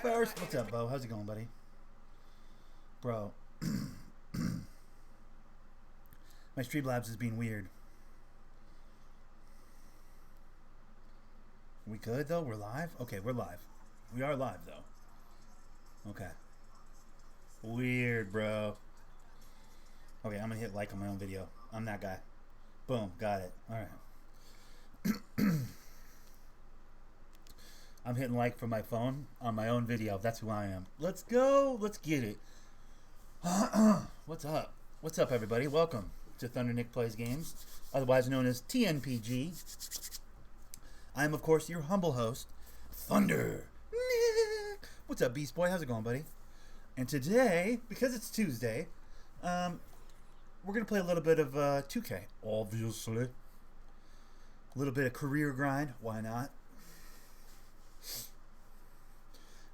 first. What's up, Bo? How's it going, buddy? Bro. My Streamlabs is being weird. We good, though? We're live? Okay, we're live. We are live, though. Okay. Weird, bro. Okay, I'm gonna hit like on my own video. I'm that guy. Boom, got it. Alright. I'm hitting like from my phone on my own video. That's who I am. Let's go. Let's get it. What's up? What's up, everybody? Welcome to Thundernick Plays Games, otherwise known as TNPG. I am, of course, your humble host, Thunder. What's up, Beast Boy? How's it going, buddy? And today, because it's Tuesday, we're going to play a little bit of 2K, obviously. A little bit of career grind. Why not?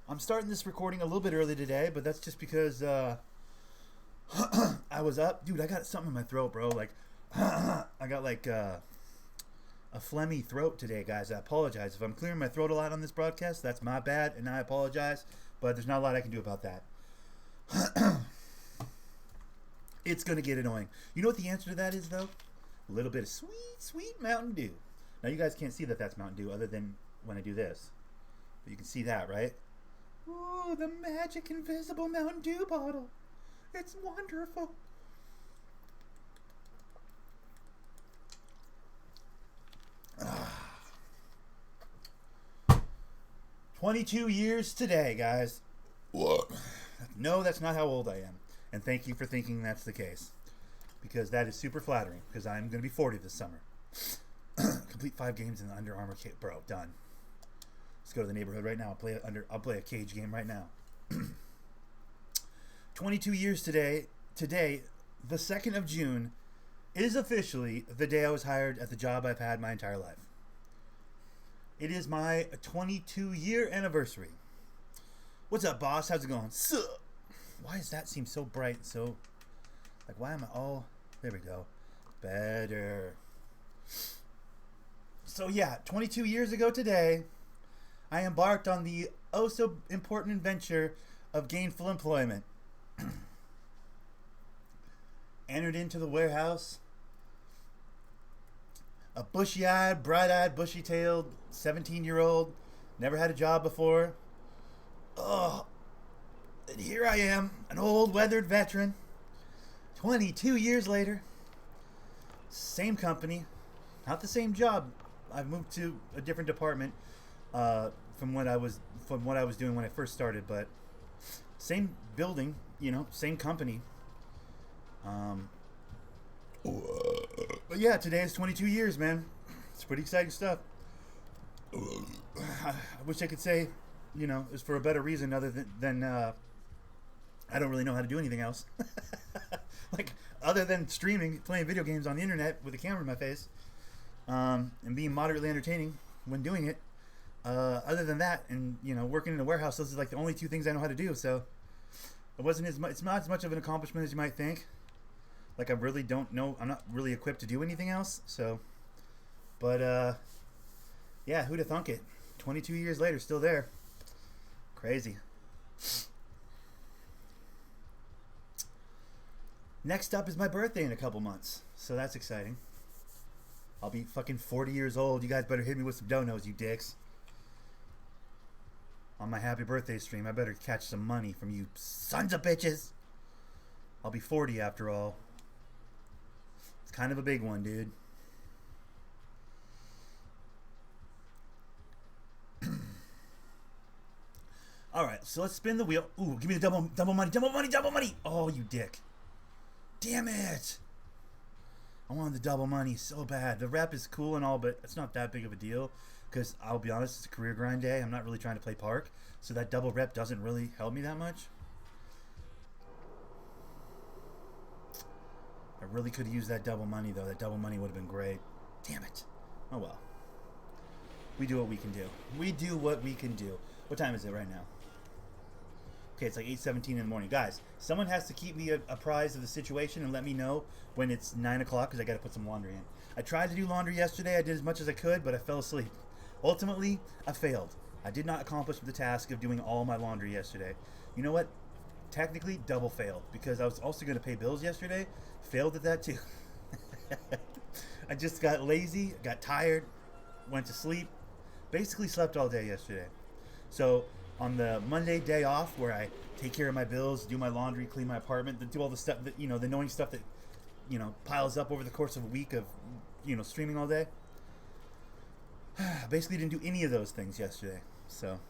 I'm starting this recording a little bit early today, but that's just because I was up. Dude, I got something in my throat, bro. Like, I got like a phlegmy throat today, guys. I apologize. If I'm clearing my throat a lot on this broadcast, that's my bad, and I apologize, but there's not a lot I can do about that. It's going to get annoying. You know what the answer to that is, though? A little bit of sweet, sweet Mountain Dew. Now, you guys can't see that that's Mountain Dew other than when I do this. But you can see that, right? Ooh, the magic invisible Mountain Dew bottle. It's wonderful. Ah. 22 years today, guys. What? No, that's not how old I am. And thank you for thinking that's the case. Because that is super flattering. Because I'm going to be 40 this summer. Complete 5 games in the Under Armour kit. Bro, done. Let's go to the neighborhood right now. I'll play a cage game right now. 22 years today, the 2nd of June, is officially the day I was hired at the job I've had my entire life. It is my 22-year anniversary. What's up, boss? How's it going? Sup? Why does that seem so bright? So, like, why am I all... There we go. Better. So, yeah, 22 years ago today, I embarked on the oh-so-important adventure of gainful employment. Entered into the warehouse. A bushy-eyed, bright-eyed, bushy-tailed 17-year-old. Never had a job before. Oh, and here I am, an old, weathered veteran. 22 years later. Same company. Not the same job. I've moved to a different department from what I was doing when I first started, but same building, you know, same company. But yeah, today is 22 years, man. It's pretty exciting stuff. I wish I could say, you know, it's for a better reason other than I don't really know how to do anything else. Like, other than streaming, playing video games on the internet with a camera in my face, and being moderately entertaining when doing it. Other than that, and, you know, working in a warehouse, those are like the only 2 things I know how to do, so it's not as much of an accomplishment as you might think. Like, I really don't know, I'm not really equipped to do anything else, so, but, yeah, who'da thunk it? 22 years later, still there. Crazy. Next up is my birthday in a couple months, so that's exciting. I'll be fucking 40 years old. You guys better hit me with some donos, you dicks. On my happy birthday stream, I better catch some money from you sons of bitches. I'll be 40 after all. It's kind of a big one, dude. Alright, so let's spin the wheel. Ooh, give me the double money. Oh, you dick. Damn it. I wanted the double money so bad. The rep is cool and all, but it's not that big of a deal. Because I'll be honest, it's a career grind day. I'm not really trying to play park. So that double rep doesn't really help me that much. I really could have used that double money, though. That double money would have been great. Damn it. Oh, well. We do what we can do. We do what we can do. What time is it right now? Okay, it's like 8:17 in the morning. Guys, someone has to keep me apprised of the situation and let me know when it's 9 o'clock because I got to put some laundry in. I tried to do laundry yesterday. I did as much as I could, but I fell asleep. Ultimately, I failed. I did not accomplish the task of doing all my laundry yesterday. You know what? Technically, double failed because I was also going to pay bills yesterday. Failed at that too. I just got lazy, got tired, went to sleep. Basically slept all day yesterday. So on the Monday day off where I take care of my bills, do my laundry, clean my apartment, do all the stuff that, the annoying stuff that, piles up over the course of a week of, streaming all day. Basically didn't do any of those things yesterday. So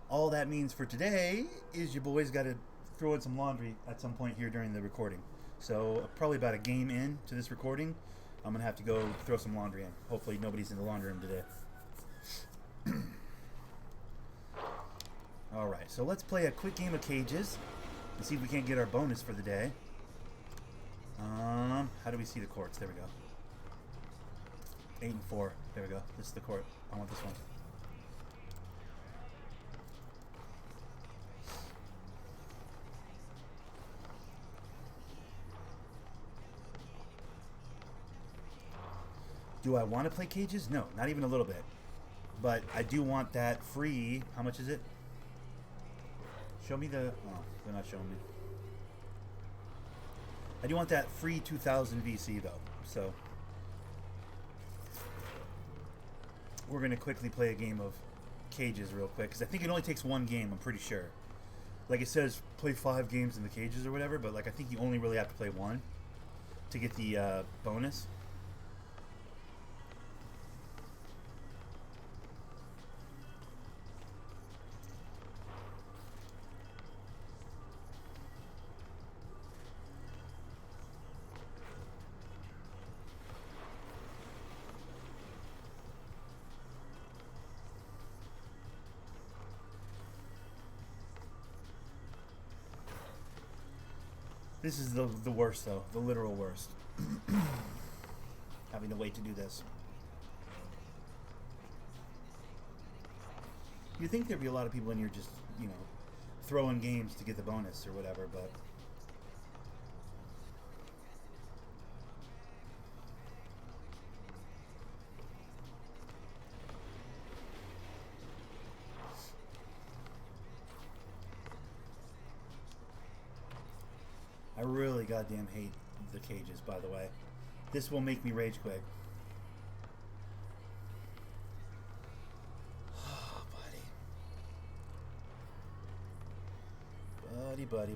all that means for today is your boy's got to throw in some laundry at some point here during the recording. So probably about a game in to this recording, I'm going to have to go throw some laundry in. Hopefully nobody's in the laundry room today. Alright, so let's play a quick game of cages and see if we can't get our bonus for the day. How do we see the courts? There we go. 8 and 4. There we go. This is the court. I want this one. Do I want to play cages? No, not even a little bit. But I do want that free... How much is it? Show me the... Oh, they're not showing me. I do want that free 2000 VC, though. So... we're going to quickly play a game of cages real quick. Because I think it only takes one game, I'm pretty sure. Like it says, play 5 games in the cages or whatever. But like I think you only really have to play 1 to get the bonus. This is the worst, though. The literal worst. Having to wait to do this. You'd think there'd be a lot of people in here just, throwing games to get the bonus or whatever, but... I really goddamn hate the cages, by the way. This will make me rage quit. Oh, buddy. Buddy.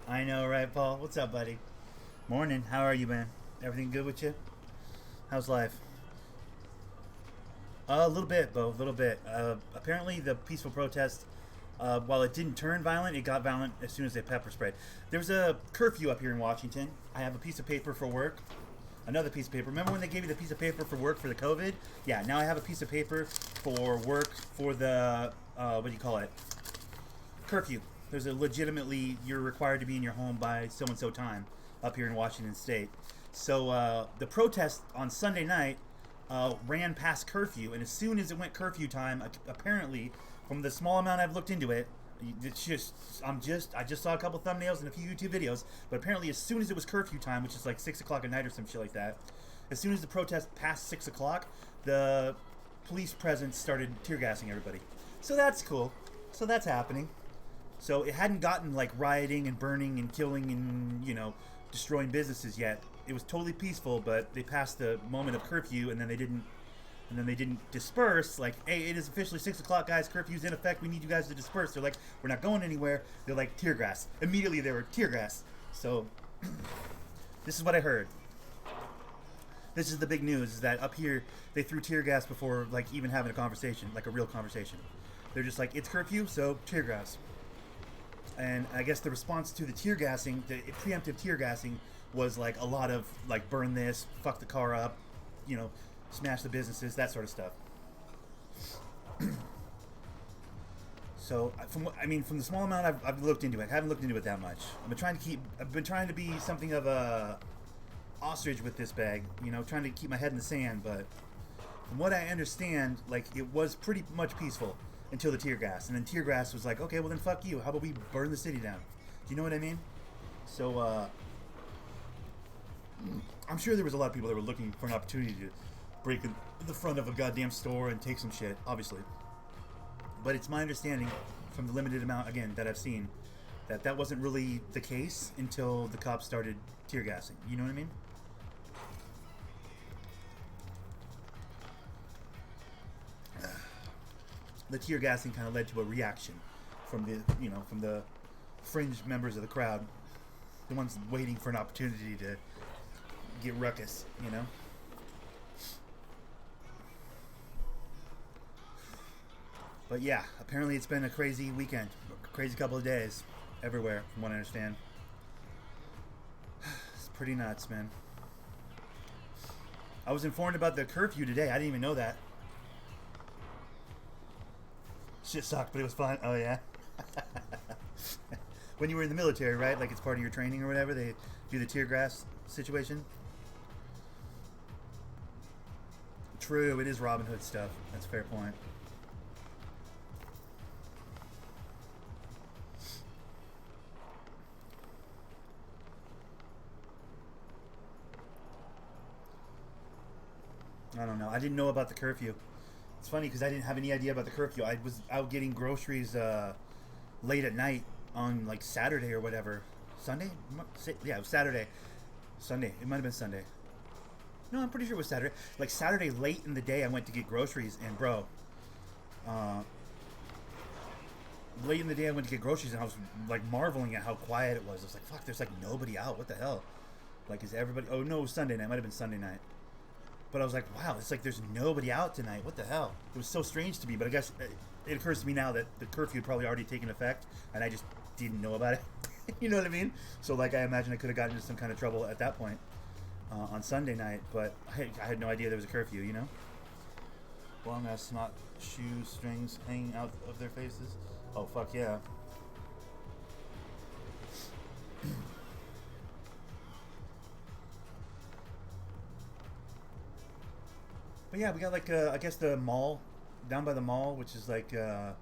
I know, right, Paul? What's up, buddy? Morning. How are you, man? Everything good with you? How's life? A little bit, Bo. A little bit. Apparently, the peaceful protest, while it didn't turn violent, it got violent as soon as they pepper sprayed. There's a curfew up here in Washington. I have a piece of paper for work. Another piece of paper. Remember when they gave you the piece of paper for work for the COVID? Yeah, now I have a piece of paper for work for the, what do you call it? Curfew. There's a legitimately, you're required to be in your home by so-and-so time up here in Washington State. So the protest on Sunday night ran past curfew, and as soon as it went curfew time, apparently, from the small amount I've looked into it, it's just, I just saw a couple thumbnails and a few YouTube videos, but apparently as soon as it was curfew time, which is like 6 o'clock at night or some shit like that, as soon as the protest passed 6 o'clock, the police presence started tear gassing everybody. So that's cool. So that's happening. So it hadn't gotten like rioting and burning and killing and, destroying businesses yet. It was totally peaceful, but they passed the moment of curfew and then they didn't disperse. Like, hey, it is officially 6 o'clock, guys. Curfew's in effect. We need you guys to disperse. They're like, we're not going anywhere. They're like, tear gas. Immediately they were tear gas. So this is what I heard. This is the big news, is that up here they threw tear gas before like even having a conversation, like a real conversation. They're just like, it's curfew, so tear gas. And I guess the response to the tear gassing, the preemptive tear gassing, was like a lot of like burn this, fuck the car up, smash the businesses, that sort of stuff. So from what I mean, from the small amount I've looked into it, I haven't looked into it that much. I've been trying to be something of a ostrich with this bag, you know, trying to keep my head in the sand. But from what I understand, like it was pretty much peaceful until the tear gas, and then tear gas was like, okay, well then fuck you. How about we burn the city down? Do you know what I mean? So I'm sure there was a lot of people that were looking for an opportunity to break in the front of a goddamn store and take some shit, obviously. But it's my understanding, from the limited amount, again, that I've seen, that that wasn't really the case until the cops started tear gassing. You know what I mean? The tear gassing kind of led to a reaction from the fringe members of the crowd, the ones waiting for an opportunity to get ruckus, you know? But yeah, apparently it's been a crazy weekend, a crazy couple of days, everywhere, from what I understand. It's pretty nuts, man. I was informed about the curfew today. I didn't even know that. Shit sucked, but it was fun. Oh yeah. When you were in the military, right? Like it's part of your training or whatever. They do the tear gas situation. True, it is Robin Hood stuff. That's a fair point. I don't know. I didn't know about the curfew. It's funny because I didn't have any idea about the curfew. I was out getting groceries late at night on like Saturday or whatever. Sunday? Yeah, it was Saturday. Sunday. It might have been Sunday. No, I'm pretty sure it was Saturday. Like Saturday late in the day, I went to get groceries, and bro, late in the day I went to get groceries, and I was like marveling at how quiet it was. I was like, fuck, there's like nobody out. What the hell? Like, is everybody? Oh no, it was Sunday night. It might have been Sunday night. But I was like, wow, it's like there's nobody out tonight. What the hell? It was so strange to me. But I guess it occurs to me now that the curfew had probably already taken effect, and I just didn't know about it. You know what I mean? So like, I imagine I could have gotten into some kind of trouble at that point on Sunday night. But I had no idea there was a curfew, you know? Long ass snot shoe strings hanging out of their faces. Oh, fuck yeah. But yeah, we got like I guess the mall down by the mall, which is like a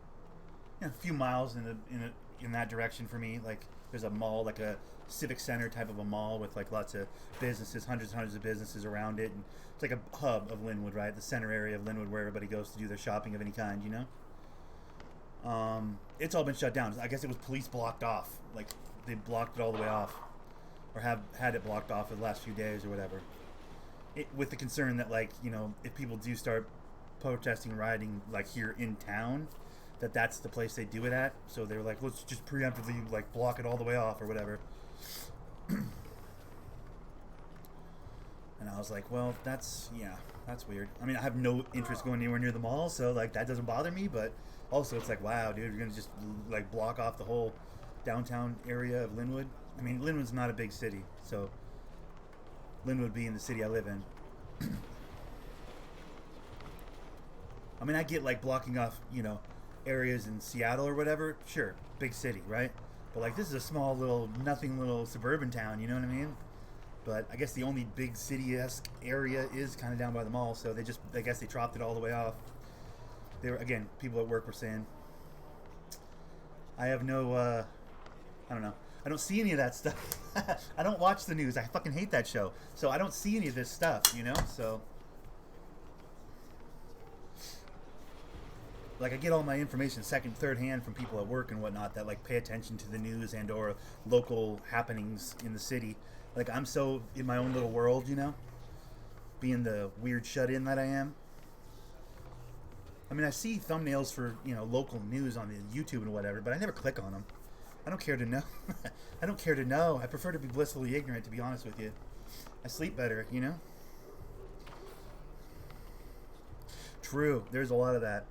few miles in that direction for me. Like there's a mall, like a civic center type of a mall with like lots of businesses, hundreds and hundreds of businesses around it, and it's like a hub of Linwood, right? The center area of Linwood where everybody goes to do their shopping of any kind, you know. It's all been shut down. I guess it was police blocked off. Like they blocked it all the way off, or have had it blocked off for the last few days or whatever. With the concern that, like, you know, if people do start protesting, rioting, like, here in town, that's the place they do it at. So they were like, let's just preemptively, like, block it all the way off or whatever. And I was like, well, that's weird. I mean, I have no interest going anywhere near the mall, so, like, that doesn't bother me. But also, it's like, wow, dude, you're going to just, like, block off the whole downtown area of Linwood. I mean, Linwood's not a big city, so Linwood being the city I live in. I mean, I get like blocking off, you know, areas in Seattle or whatever. Sure, big city, right? But like this is a small little, nothing little suburban town, you know what I mean? But I guess the only big city-esque area is kind of down by the mall, so I guess they chopped it all the way off. They were, again, people at work were saying, I have no, I don't know. I don't see any of that stuff. I don't watch the news. I fucking hate that show. So I don't see any of this stuff, you know? So, like, I get all my information second, third hand from people at work and whatnot that, like, pay attention to the news and or local happenings in the city. Like, I'm so in my own little world, you know? Being the weird shut-in that I am. I mean, I see thumbnails for, you know, local news on the YouTube and whatever, but I never click on them. I don't care to know. I don't care to know. I prefer to be blissfully ignorant, to be honest with you. I sleep better, you know? True. There's a lot of that.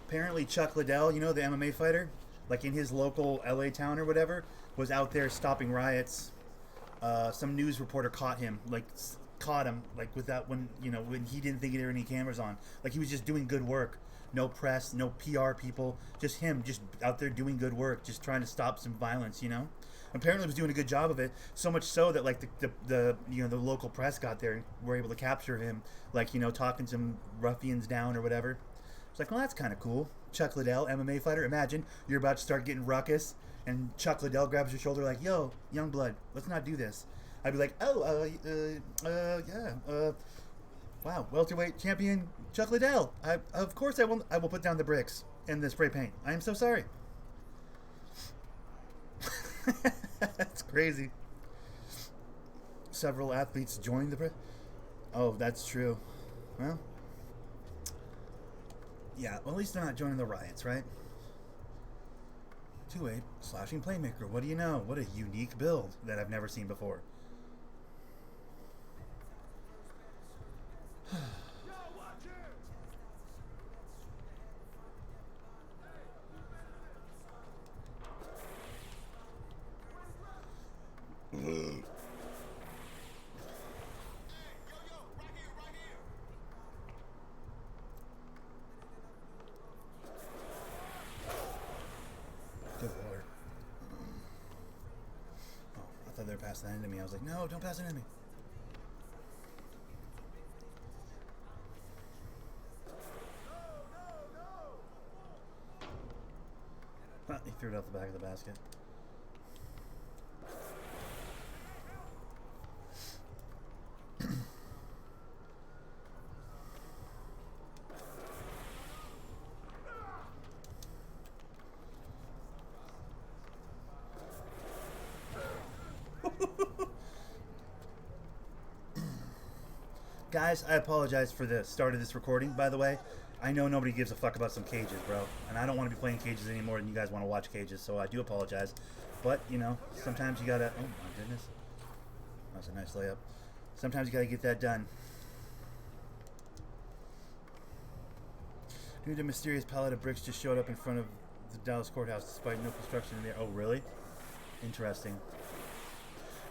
Apparently Chuck Liddell, you know, the MMA fighter, like in his local LA town or whatever, was out there stopping riots. Some news reporter caught him, like, caught him, like without when when he didn't think there were any cameras on. Like he was just doing good work. No press, no PR people, just him, just out there doing good work, just trying to stop some violence. Apparently was doing a good job of it. So much so that like the local press got there and were able to capture him, like talking some ruffians down or whatever. It's like, well, that's kind of cool. Chuck Liddell, MMA fighter. Imagine you're about to start getting ruckus, and Chuck Liddell grabs your shoulder like, "Yo, young blood, let's not do this." I'd be like, "Oh, yeah, wow, welterweight champion Chuck Liddell. Of course I will put down the bricks and the spray paint. I am so sorry." That's crazy. Several athletes joined the Oh, that's true. Well, yeah, well, at least they're not joining the riots, right? 2-8 slashing playmaker. What do you know? What a unique build that I've never seen before. Good lord. Oh, I thought they were passing that into me. I was like, no, don't pass it into me. He threw it off the back of the basket. Guys, I apologize for the start of this recording, by the way. I know nobody gives a fuck about some cages, bro. And I don't want to be playing cages any more than you guys want to watch cages, so I do apologize. But, sometimes you gotta... Oh, my goodness. That was a nice layup. Sometimes you gotta get that done. Dude, a mysterious pallet of bricks just showed up in front of the Dallas courthouse despite no construction in there. Oh, really? Interesting.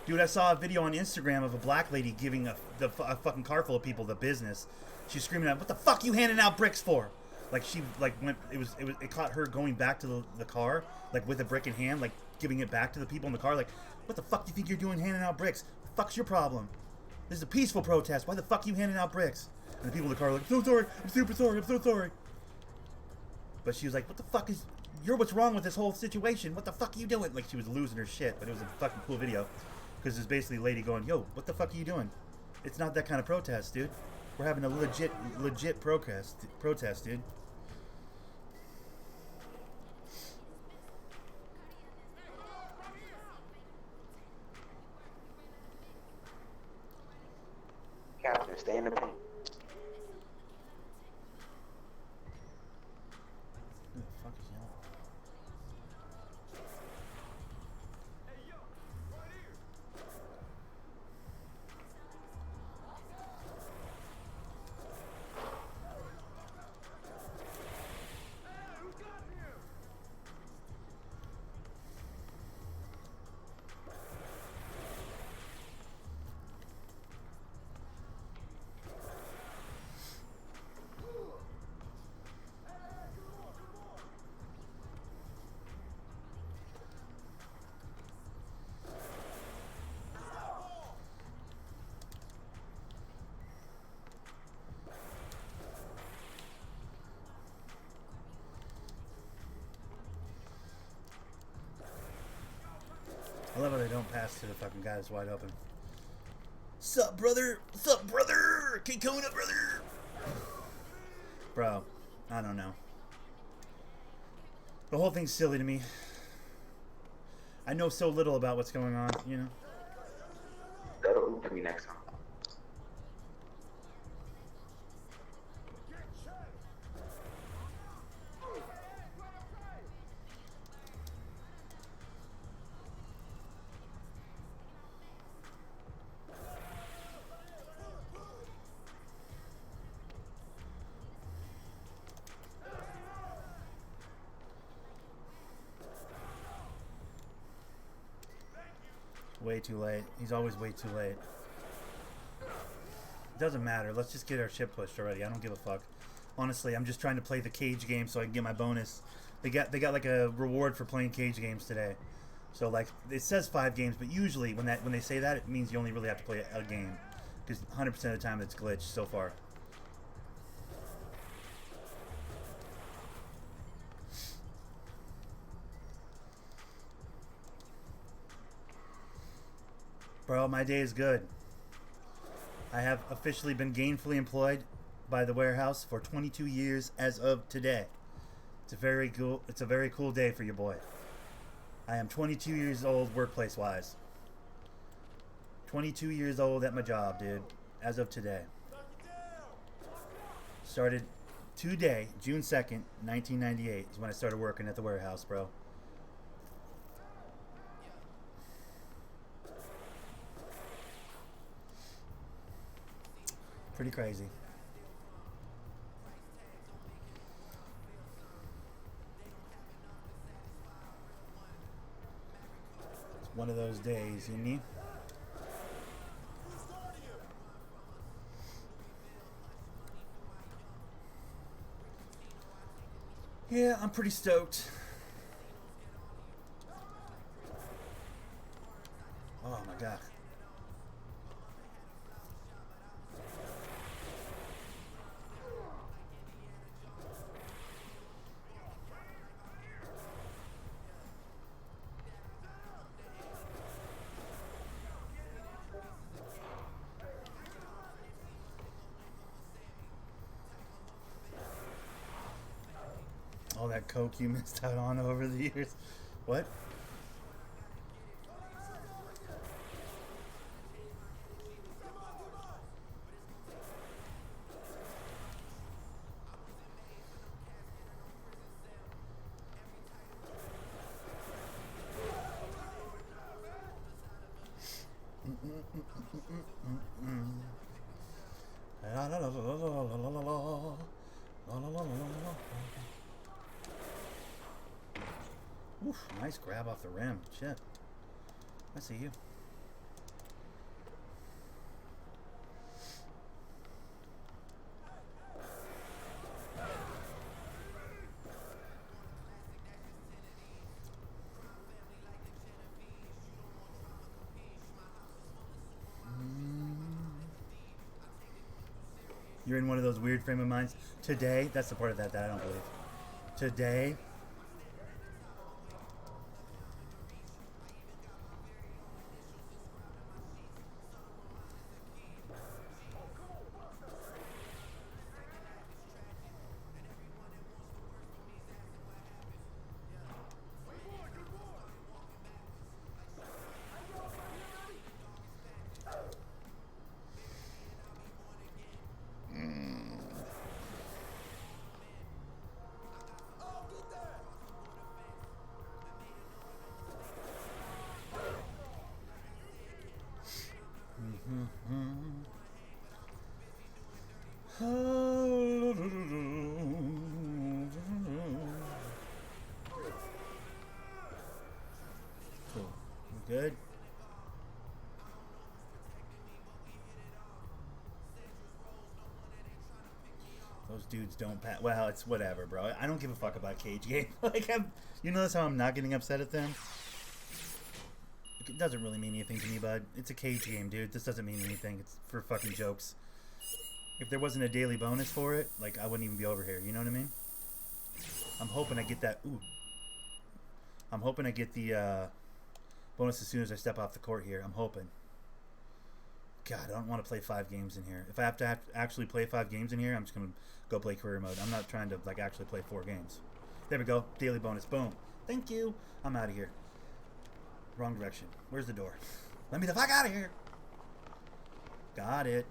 Dude, I saw a video on Instagram of a black lady giving a fucking car full of people the business. She's screaming out, "What the fuck you handing out bricks for?" Like she went. It caught her going back to the car, like with a brick in hand, like giving it back to the people in the car. Like, what the fuck do you think you're doing handing out bricks? The fuck's your problem? This is a peaceful protest. Why the fuck are you handing out bricks? And the people in the car are like, "So sorry. I'm super sorry. I'm so sorry." But she was like, "What the fuck is? You're what's wrong with this whole situation. What the fuck are you doing?" Like she was losing her shit. But it was a fucking cool video. Because there's basically a lady going, "Yo, what the fuck are you doing? It's not that kind of protest, dude. We're having a legit protest, dude." Captain, stay in the paint. Who the fuck is yelling? I love how they don't pass to the fucking guy that's wide open. Sup, brother? Sup, brother? Kona, brother? Bro, I don't know. The whole thing's silly to me. I know so little about what's going on, That'll oop me next time. Way too late. He's always way too late. It doesn't matter. Let's just get our shit pushed already. I don't give a fuck. Honestly, I'm just trying to play the cage game so I can get my bonus. They got like a reward for playing cage games today. So like it says 5 games, but usually when they say that, it means you only really have to play a game, because 100% of the time it's glitched so far. Bro, my day is good. I have officially been gainfully employed by the warehouse for 22 years as of today. It's a very cool day for your boy. I am 22 years old workplace wise. 22 years old at my job, dude, as of today. Started today, June 2nd, 1998 is when I started working at the warehouse, bro. Pretty crazy. It's one of those days, you know? Yeah, I'm pretty stoked. Oh my god. All that coke you missed out on over the years. What? La la la la la la la la la la la. Oof, nice grab off the rim. Shit. I see you. You're in one of those weird frame of minds. Today, that's the part of that I don't believe. Today, cool. Good. Those dudes don't pat. Well, it's whatever, bro. I don't give a fuck about cage game. Like, you notice how I'm not getting upset at them? It doesn't really mean anything to me, bud. It's a cage game, dude. This doesn't mean anything. It's for fucking jokes. If there wasn't a daily bonus for it, like, I wouldn't even be over here. You know what I mean? I'm hoping I get that. Ooh. I'm hoping I get the bonus as soon as I step off the court here. I'm hoping. God, I don't want to play 5 games in here. If I have to actually play 5 games in here, I'm just going to go play career mode. I'm not trying to, like, actually play 4 games. There we go. Daily bonus. Boom. Thank you. I'm out of here. Wrong direction. Where's the door? Let me the fuck out of here. Got it.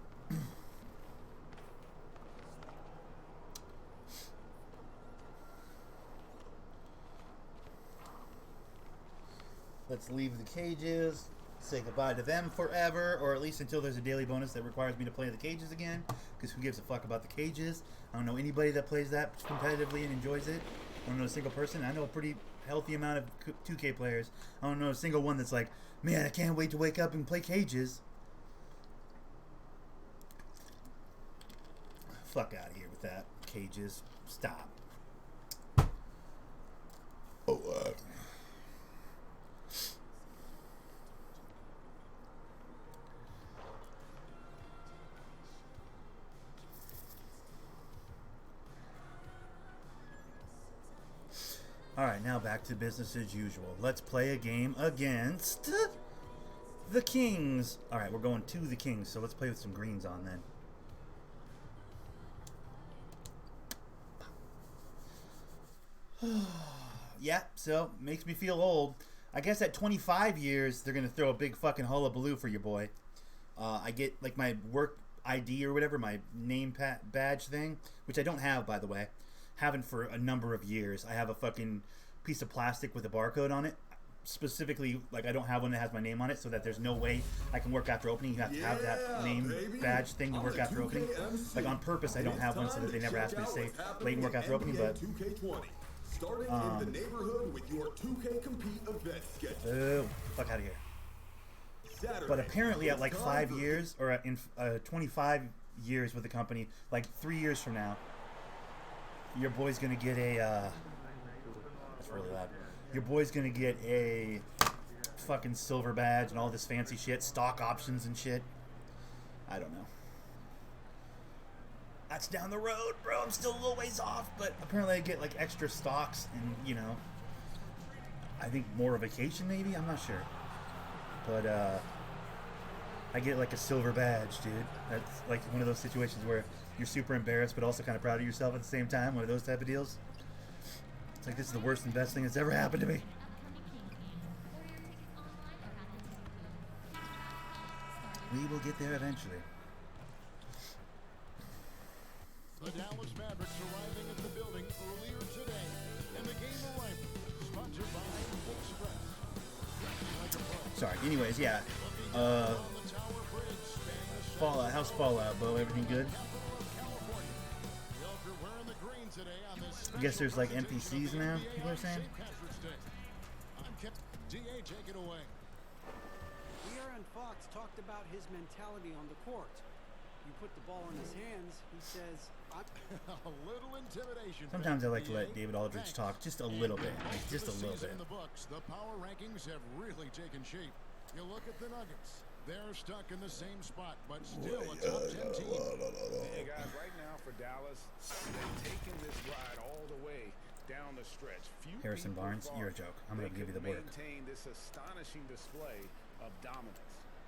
Let's leave the cages. Say goodbye to them forever, or at least until there's a daily bonus that requires me to play the cages again, because who gives a fuck about the cages? I don't know anybody that plays that competitively and enjoys it. I don't know a single person. I know a pretty healthy amount of 2K players. I don't know a single one that's like, man, I can't wait to wake up and play cages. fuck out of here with that. Cages. Stop. Oh, Alright, now back to business as usual. Let's play a game against the Kings. Alright, we're going to the Kings, so let's play with some greens on then. Yeah, so makes me feel old. I guess at 25 years, they're going to throw a big fucking hullabaloo for your boy. I get like my work ID or whatever, my name badge thing, which I don't have, by the way. Haven't for a number of years. I have a fucking piece of plastic with a barcode on it. Specifically, like I don't have one that has my name on it, so that there's no way I can work after opening. You have to have that name badge thing to work after opening. Like on purpose, I don't have one so that they never ask me to say late and work after opening. But starting in the neighborhood with your 2K Compete event schedule. Oh, fuck out of here. Saturday, But apparently, at like 5 years or in 25 years with the company, like 3 years from now, your boy's gonna get a. That's really loud. Your boy's gonna get a fucking silver badge and all this fancy shit, stock options and shit. I don't know. That's down the road, bro. I'm still a little ways off, but apparently I get like extra stocks and, you know, I think more a vacation maybe. I'm not sure, but I get like a silver badge, dude. That's like one of those situations where you're super embarrassed, but also kind of proud of yourself at the same time. One of those type of deals. It's like, this is the worst and best thing that's ever happened to me. We will get there eventually. The Dallas Mavericks arriving at the building earlier today, and the game arrival sponsored by Express. Sorry. Anyways, yeah. Fallout. How's Fallout, Bo? Everything good? I guess there's like NPCs now, people are saying? Aaron Fox talked about his mentality on the court. You put the ball in his hands, he says, a little intimidation. Sometimes I like to let David Aldridge talk just a little bit. Like just a little bit. In the books, the power rankings have really taken shape. You look at the Nuggets. They're stuck in the same spot, but still a top 10 team. Hey guys, right now for Dallas, they're taking this ride all the way down the stretch. Harrison Barnes, you're a joke. I'm going to give you the work. Maintain this astonishing display of dominance.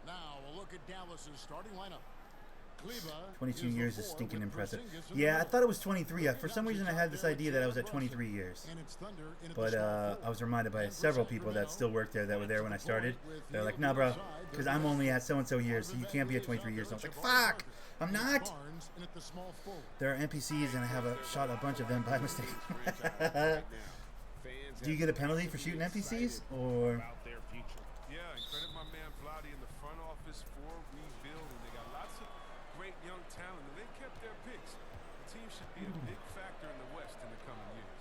Now a look at Dallas's starting lineup. 22 years is stinking impressive. Yeah, I thought it was 23. For some reason, I had this idea that I was at 23 years. But I was reminded by several people that still work there that were there when I started. They're like, no, bro, because I'm only at so-and-so years, so you can't be at 23 years. And I was like, fuck, I'm not. There are NPCs, and I have shot a bunch of them by mistake. Do you get a penalty for shooting NPCs? Or... Yeah, and credit my man Vladi in the front office for rebuilding. They got lots of great young talent, and they kept their picks. The team should be a big factor in the West in the coming years.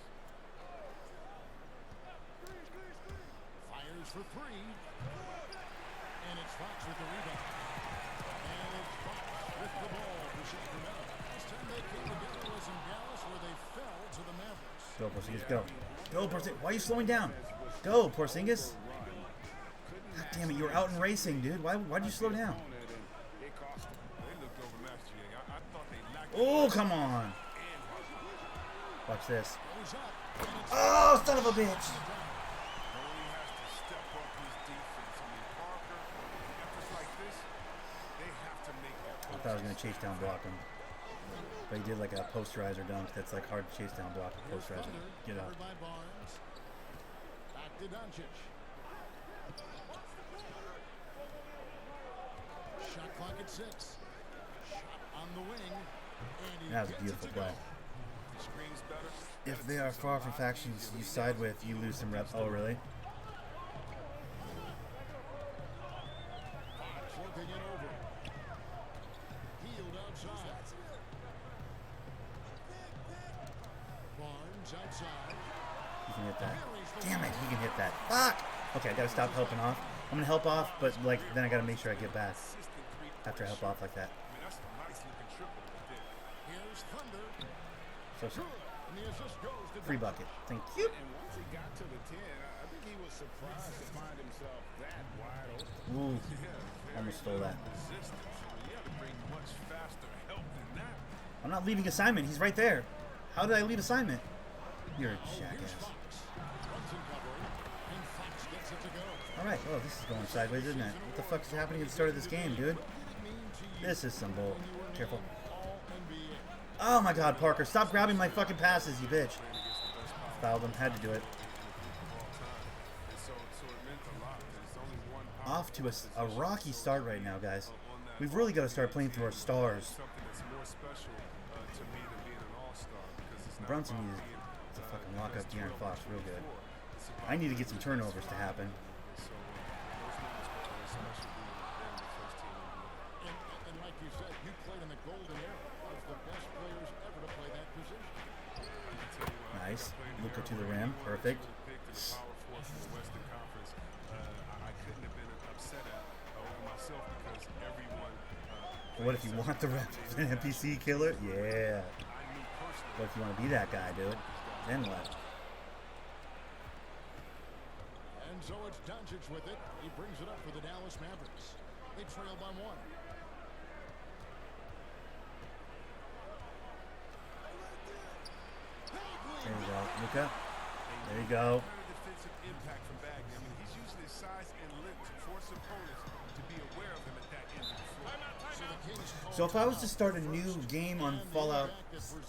Fires for three. And it's Fox with the rebound. And it's Fox with the ball for Sacramento. Last time they came together was in Dallas, where they fell to the Mavericks. Go, Porzingis, go. Go, Porzingis. Why are you slowing down? Go, Porzingis. God damn it, you were out and racing, dude. Why did you slow down? Oh, come on. Watch this. Oh, son of a bitch. I thought I was going to chase down block him. But he did like a posterizer dunk that's like hard to chase down block a posterizer. Get out. Back to Doncic. Shot clock at 6. Shot on the wing. And That was a beautiful play. If they are far from factions you side with, you lose some reps. Oh, really? Working it over. Healed outside. Barnes outside. You can hit that. Damn it, he can hit that. Fuck! Okay, I gotta stop helping off. I'm gonna help off, but like then I gotta make sure I get back after I help off like that. Here's Thundernick. So sorry. And the assist goes to Free bucket. Thank you. And once he got to the 10, I think he was surprised to find himself that wide open. Ooh. Almost stole that. Resistance. You have to bring much faster help than that. I'm not leaving assignment. He's right there. How did I leave assignment? You're a jackass. runs in covering, and Fox gets it to go. Alright, well, this is going sideways, isn't it? What the fuck is happening at the start of this game, dude? This is some bull. Careful. Oh my god, Parker, stop grabbing my fucking passes, you bitch. Fouled him, had to do it. Off to a rocky start right now, guys. We've really got to start playing through our stars. Brunson needs to fucking lock up De'Aaron Fox real good. I need to get some turnovers to happen. And like you said, you played in the golden era of the best players ever to play that position. Nice. Luka to the rim. Perfect. What if you want the rep of an NPC killer? Yeah. What if you want to be that guy, dude? Then what? And so it's Doncic with it. He brings it up for the Dallas Mavericks. They trail by one. There you go, Luka. There you go. Defensive impact from Bagley. I mean, he's using his size and length to force opponents to be aware of him at that end of the floor. So if I was to start a new game on Fallout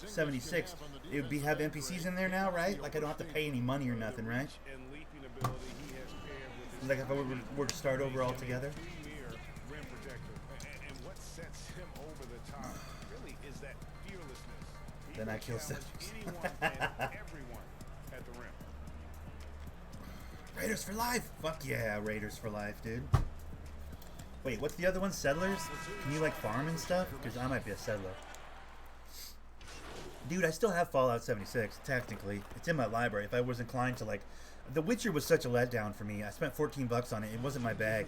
76, it would be have NPCs in there now, right? Like I don't have to pay any money or nothing, right? And leaping ability he has paired with his Like if I were to start over altogether. premier rim protector. And what sets him over the top really is that fearlessness. He Then I will kill challenge Cedric. anyone and everyone at the rim. Raiders for life! Fuck yeah, Raiders for life, dude. Wait, what's the other one? Settlers? Can you like farm and stuff? Because I might be a settler. Dude, I still have Fallout 76, technically. It's in my library. If I was inclined to like... The Witcher was such a letdown for me. I spent 14 bucks on it. It wasn't my bag.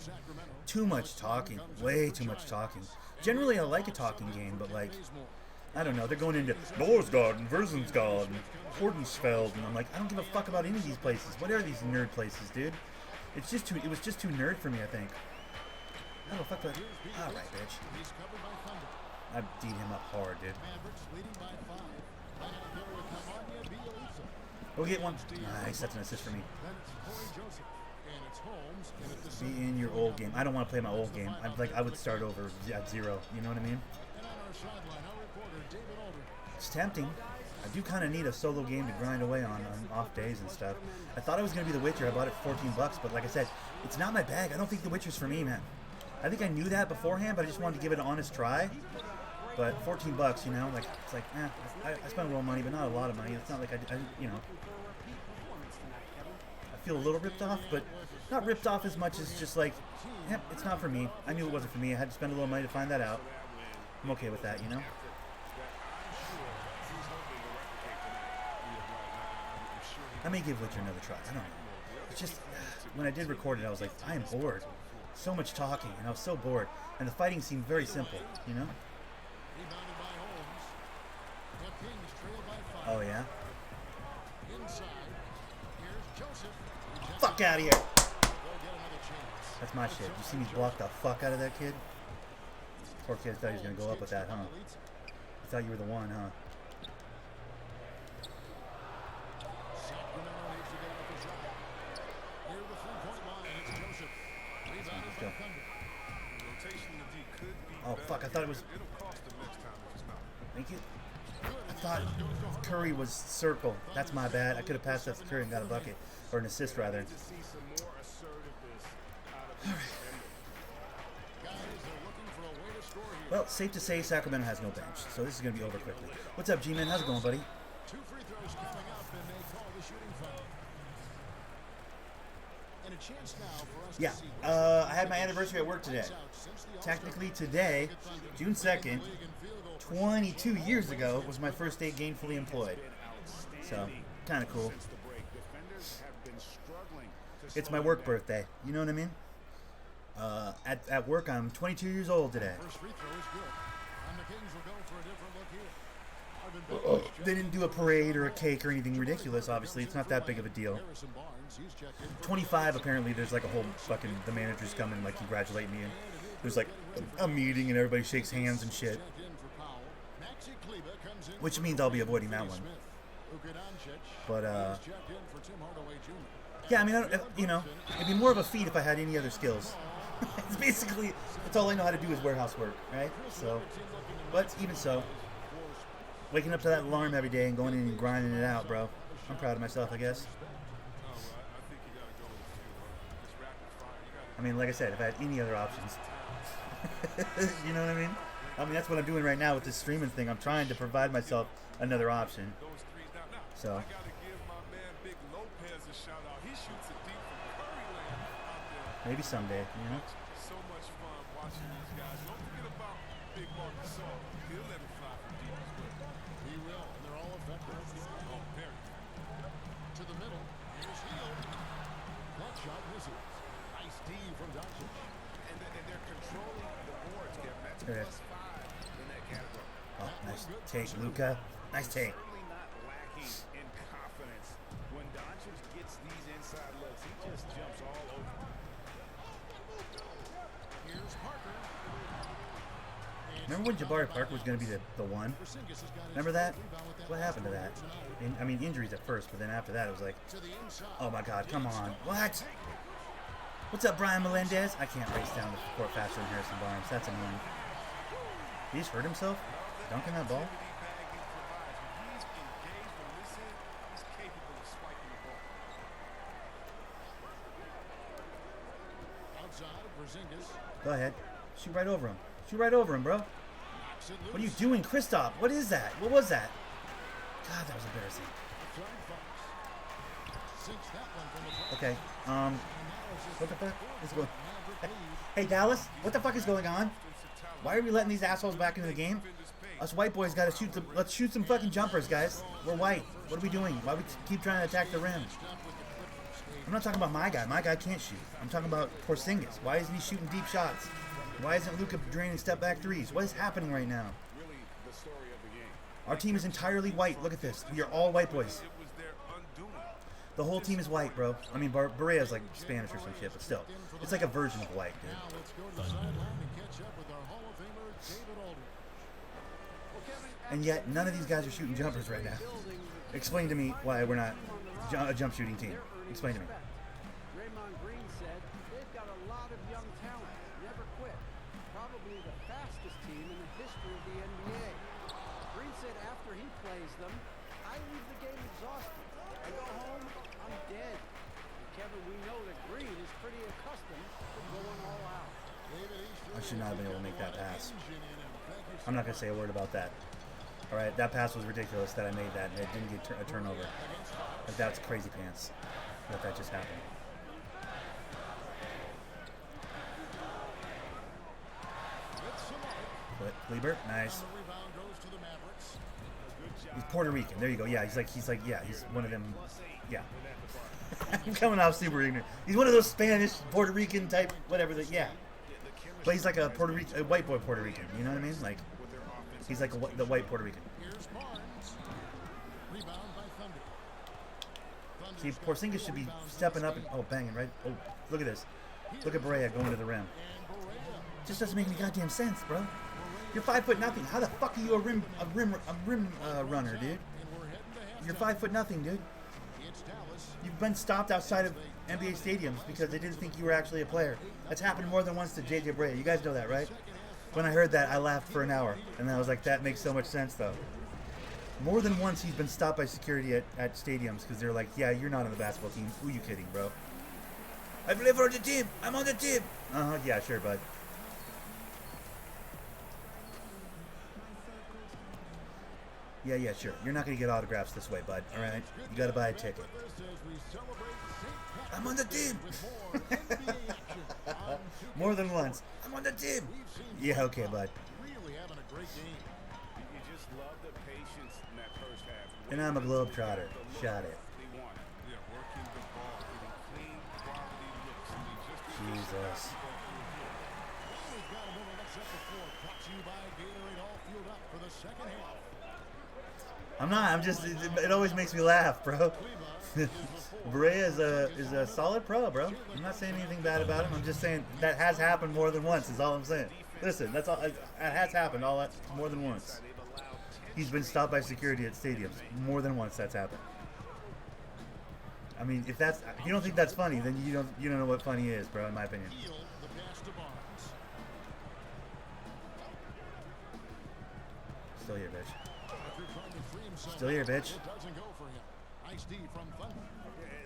Too much talking. Way too much talking. Generally, I like a talking game, but like... I don't know. They're going into Norsgard and Verzensgard and Hordensfeld, and I'm like, I don't give a fuck about any of these places. What are these nerd places, dude? It's just too... It was just too nerd for me, I think. I don't fuck that. All right, bitch. He's covered by Thunder. I beat him up hard, dude. Mavericks leading by 5. Back out there with Nemanja Bjelica. Go get one. Nice, that's an assist for me. Then it's Corey Joseph. And it's Holmes. And at the Be center. in your old game. I don't want to play my old game. I'm like, I would start over at 0. You know what I mean? And on our sideline, our reporter, David Aldridge. It's tempting. I do kind of need a solo game to grind away on off days and stuff. I thought it was going to be The Witcher. I bought it for 14 bucks, but like I said, it's not my bag. I don't think The Witcher's for me, man. I think I knew that beforehand, but I just wanted to give it an honest try. But 14 bucks, you know, like it's like, I spent a little money, but not a lot of money. It's not like I you know, I feel a little ripped off, but not ripped off as much as just like, it's not for me. I knew it wasn't for me. I had to spend a little money to find that out. I'm okay with that, you know. I may give Witcher another try. I don't know. It's just when I did record it, I was like, I am bored. So much talking, and I was so bored. And the fighting seemed very simple, you know? Rebounded by Holmes. The Kings trail by 5. Oh, yeah? Inside. Here's Joseph. Fuck out of here! They'll get another chance. That's my shit. You see me block the fuck out of that kid? Poor kid thought he was going to go up with that, huh? I thought you were the one, huh? Sacramento needs to get up a shot. Near the three-point line, it's Joseph. Rebounded Let's by go. Thunder. Rotation in the D could be Oh, better. fuck. I thought it was... It'll cost them next time if it's not. Thank you. I thought Curry was circle. That's my bad. I could have passed that to Curry and got a bucket. Or an assist, rather. To see some more assertiveness out of this Guys are looking for a way to score here. Well, safe to say Sacramento has no bench, so this is going to be over quickly. What's up, G-Man? How's it going, buddy? 2 free throws coming up, and they call the shooting foul. And a chance now for us Yeah, to see I had my anniversary at work today. Technically today, June 2nd, 22 years ago, was my first day gainfully employed. So, kind of cool. since the break. Defenders have been struggling to It's slow my him work down. birthday. You know what I mean? At work, I'm 22 years old today. First free throw is good. And the Kings will go for a different look here. A They didn't do a parade or a cake or anything ridiculous, obviously. It's not that big of a deal. 25, apparently, there's like a whole fucking, the managers come and like congratulate me. And there's like a meeting and everybody shakes hands and shit. Which means I'll be avoiding that one. But, yeah, I mean, you know, it'd be more of a feat if I had any other skills. It's basically, that's all I know how to do is warehouse work, right? So, but even so, waking up to that alarm every day and going in and grinding it out, bro. I'm proud of myself, I guess. I mean, like I said, if I had any other options. You know what I mean? I mean, that's what I'm doing right now with this streaming thing. I'm trying to provide myself another option. So. Maybe someday, you know? So much fun watching these guys. Don't forget about Big Mark Gasol. He'll let it fly from deep as well. He will, and they're all effective. Oh, very. To the middle. Here's Hill. That shot misses. Nice D from Doncic. And they're controlling the boards, Kevin. That's Okay. +5 in that category. Oh, nice take, Luka. Nice take. Certainly not lacking in confidence. When Doncic gets these inside looks, he just jumps all over. Here's Parker. Remember when Jabari Parker was going to be the one? Remember that? What happened to that? I mean, injuries at first, but then after that, it was like, oh my God, come on. What? What's up, Brian Melendez? I can't race down the court faster than Harrison Barnes. That's annoying. He just hurt himself? Dunking that ball? He's engaged from this end. He's capable of swiping the ball. Outside, Porzingis. Go ahead. Shoot right over him. Shoot right over him, bro. Knocks it loose. What are you doing, Kristaps? What is that? What was that? God, that was embarrassing. Flag falls. Sinks that one from the Okay, what the fuck is going on? Hey, Dallas, what the fuck is going on? Why are we letting these assholes back into the game? Us white boys gotta shoot some, let's shoot some fucking jumpers, guys. We're white. What are we doing? Why we keep trying to attack the rim? I'm not talking about my guy. My guy can't shoot. I'm talking about Porzingis. Why isn't he shooting deep shots? Why isn't Luka draining step back threes? What is happening right now? Really the story of the game. Our team is entirely white. Look at this. We are all white boys. It was their undoing. The whole team is white, bro. I mean, Berea's like Spanish or some shit, but still. It's like a version of white, dude. Now let's go to the sideline and catch up with our Hall of Famer, David Aldridge. And yet, none of these guys are shooting jumpers right now. Explain to me why we're not a jump shooting team. Explain to me. Draymond Green said they've got a lot of young talent, never quit. Probably the fastest team in the history of the NBA. Green said after he plays them, I leave the game exhausted. I go home, I'm dead. And Kevin, we know that Green is pretty accustomed to going all out. I should not have been able to make that pass. I'm not going to say a word about that. All right, that pass was ridiculous that I made that, and it didn't get a turnover. But that's crazy pants that just happened. But Kleber, nice. He's Puerto Rican. There you go. Yeah, he's one of them. Yeah. I'm coming off super ignorant. He's one of those Spanish, Puerto Rican type, whatever. Yeah. But he's like a white boy Puerto Rican. You know what I mean? Like, he's like the white Puerto Rican. See, Porzingis should be stepping up and banging right. Oh, look at this. Look at Berea going to the rim. Just doesn't make any goddamn sense, bro. You're 5'0". How the fuck are you a rim runner, dude? You're 5'0", dude. You've been stopped outside of NBA stadiums because they didn't think you were actually a player. That's happened more than once to JJ Barea. You guys know that, right? When I heard that, I laughed for an hour, and then I was like, that makes so much sense, though. More than once, he's been stopped by security at stadiums because they're like, yeah, you're not on the basketball team. Who are you kidding, bro? I play for the team. I'm on the team. Yeah, sure, bud. Yeah, sure. You're not going to get autographs this way, bud. All right? You got to buy a ticket. I'm on the team. More than once. I'm on the team. Yeah, okay, bud. Really having a great game. You just love the patience in that first half. And I'm a globetrotter. Shot it. Yeah, working the ball, getting clean, quality looks. I mean, just Jesus. We've got a minute left set the floor. Brought to you by Gatorade. All fueled up for the second half. I'm not. I'm just. It always makes me laugh, bro. Barea is a solid pro, bro. I'm not saying anything bad about him. I'm just saying that has happened more than once. Is all I'm saying. Listen, that's all. It has happened more than once. He's been stopped by security at stadiums more than once. That's happened. I mean, if you don't think that's funny, then you don't know what funny is, bro. In my opinion. Still here, bitch. Still here, bitch. Nice D from Thunder.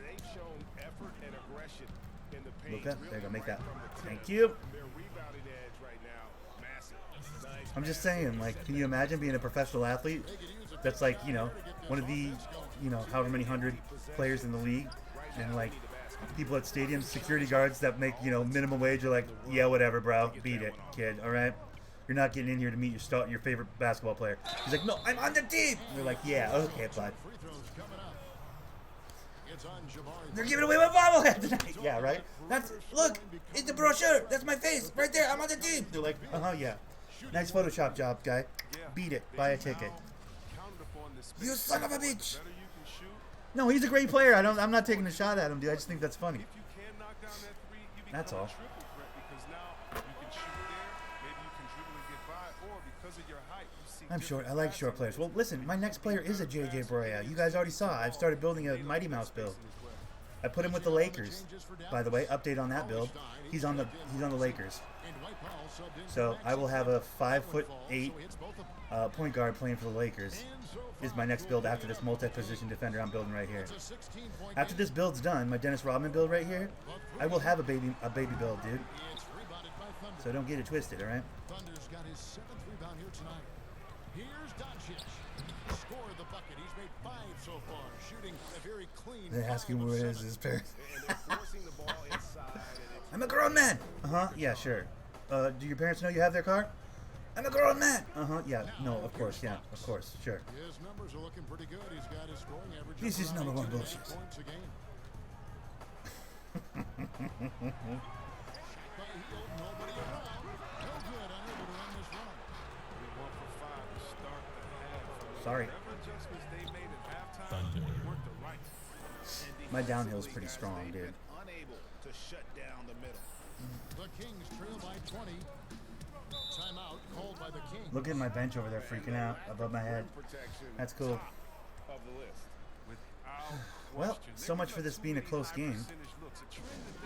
They've shown effort and aggression in the paint. Luka, there you go, make that. Thank you. Their rebounding edge right now, massive. Nice. I'm just saying, like, can you imagine being a professional athlete that's like, you know, one of the, you know, however many hundred players in the league, and like people at stadiums, security guards that make, you know, minimum wage are like, yeah, whatever, bro, beat it, kid, all right? You're not getting in here to meet your favorite basketball player. He's like, no, I'm on the team. And they're like, yeah, okay, bud. They're giving away my bobblehead tonight. Yeah, right? Look, it's the brochure. That's my face right there. I'm on the team. They're like, yeah. Nice Photoshop job, guy. Beat it. Buy a ticket. You son of a bitch. No, he's a great player. I'm not taking a shot at him, dude. I just think that's funny. That's all. I'm short. I like short players. Well, listen, my next player is a JJ Barea. You guys already saw. I've started building a Mighty Mouse build. I put him with the Lakers. By the way, update on that build. He's on the Lakers. So I will have a 5'8" point guard playing for the Lakers. Is my next build after this multi-position defender I'm building right here. After this build's done, my Dennis Rodman build right here, I will have a baby build, dude. So don't get it twisted, all right? Thunder's got his 7th rebound here tonight. Here's Doncic. Scored the bucket. He's made 5 so far, shooting a very clean. They ask him where his parents. I'm a grown man. Yeah, sure. Do your parents know you have their car? I'm a grown man. Yeah. No, of course. Yeah, of course. Sure. His numbers are looking pretty good. He's got his scoring average. This is number one bullshit. Points a game. Nobody around. No good. Unable to end this run. Sorry. My downhill is pretty strong, dude. Unable to shut down the middle. The Kings trail by 20. Timeout called by the Kings. Look at my bench over there freaking out above my head. That's cool. Of the list. Well, so much for this being a close game.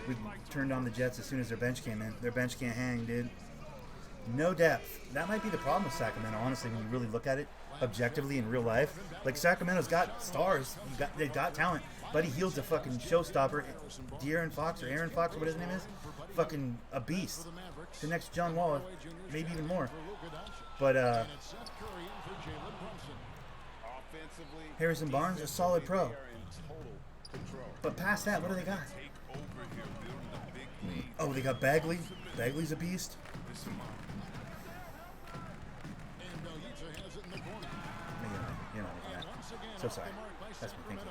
We turned on the Jets as soon as their bench came in. Their bench can't hang, dude. No depth. That might be the problem with Sacramento, honestly, when you really look at it objectively in real life. Like, Sacramento's got stars. They've got talent. Buddy Hield's a fucking showstopper. De'Aaron Fox, or Aaron Fox, or what his name is, fucking a beast. The next John Wall, maybe even more. But, Harrison Barnes, a solid pro. But past that, what do they got? Oh, they got Bagley. Bagley's a beast. So sorry. That's my thinking.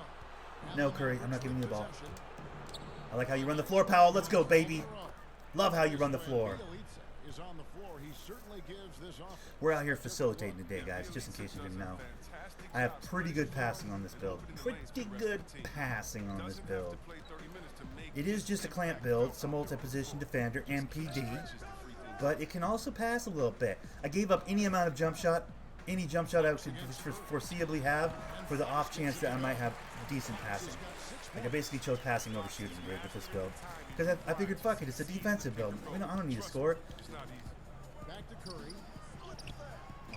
No, Curry, I'm not giving you the ball. I like how you run the floor, Powell. Let's go, baby. Love how you run the floor. We're out here facilitating today, guys, just in case you didn't know. I have pretty good passing on this build. Pretty good passing on this build. It is just a clamp build, some multi-position defender, MPD, but it can also pass a little bit. I gave up any amount of jump shot, any jump shot I could foreseeably have for the off chance that I might have decent passing. Like, I basically chose passing over shooting with this build. Because I figured, fuck it, it's a defensive build. I don't need to score.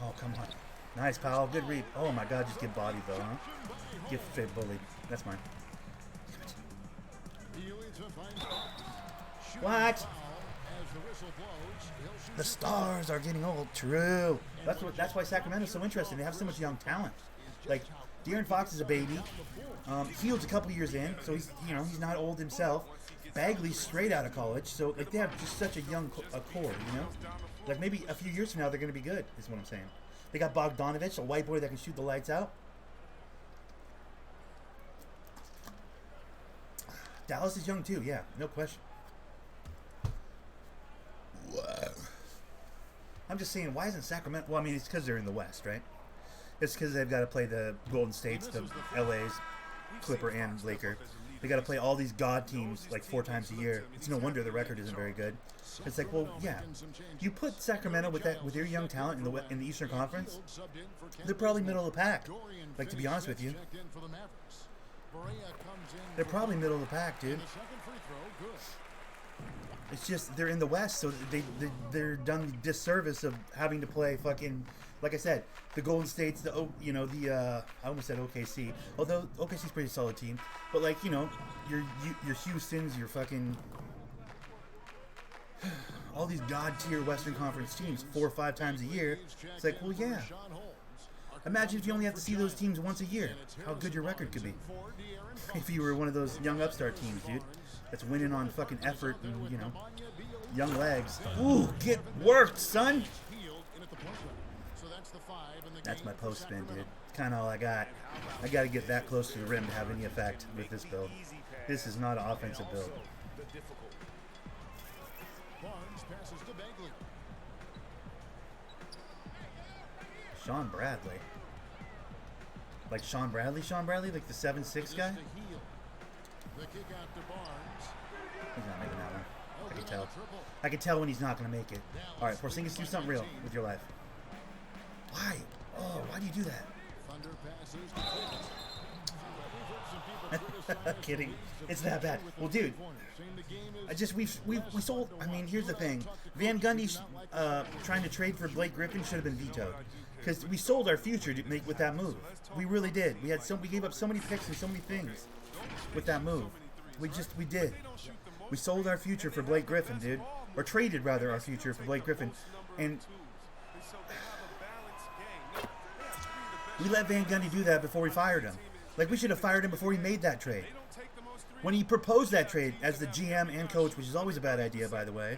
Oh, come on. Nice, Powell. Good read. Oh, my God, just get bodied, though, huh? Get straight bullied. That's mine. What? The stars are getting old. True. That's why Sacramento's so interesting. They have so much young talent. Like, De'Aaron Fox is a baby. Hield's a couple years in, so he's not old himself. Bagley's straight out of college, so like they have just such a young core, you know. Like maybe a few years from now they're going to be good. Is what I'm saying. They got Bogdanovich, a white boy that can shoot the lights out. Dallas is young too, yeah, no question. I'm just saying, why isn't Sacramento? Well, I mean, it's because they're in the West, right? It's because they've got to play the Golden States, the LA's, Clipper, and Laker. They got to play all these god teams like 4 times a year. It's no wonder the record isn't very good. It's like, well, yeah, you put Sacramento with their young talent in the Eastern Conference, they're probably middle of the pack. Like, to be honest with you, they're probably middle of the pack, dude. It's just they're in the West, so they're done the disservice of having to play fucking, like I said, the Golden States, I almost said OKC, although OKC's a pretty solid team, but like, your Houstons, your fucking all these god tier Western Conference teams 4 or 5 times a year. It's like, well, yeah. Imagine if you only have to see those teams once a year, how good your record could be. If you were one of those young upstart teams, dude, that's winning on fucking effort and, young legs. Ooh, get worked, son! That's my post spin, dude. Kind of all I got. I got to get that close to the rim to have any effect with this build. This is not an offensive build. Sean Bradley. Like Sean Bradley, like the 7'6" guy? He's not making that one. I can tell. I can tell when he's not going to make it. Alright, Porzingis, do something real with your life. Why? Oh, why do you do that? Kidding. It's that bad. Well, dude, we sold. I mean, here's the thing. Van Gundy trying to trade for Blake Griffin should have been vetoed, because we sold our future to make with that move. We really did. We gave up so many picks and so many things with that move. We did. We sold our future for Blake Griffin, dude, or traded rather our future for Blake Griffin, and we let Van Gundy do that before we fired him. Like, we should have fired him before he made that trade. When he proposed that trade as the GM and coach, which is always a bad idea, by the way,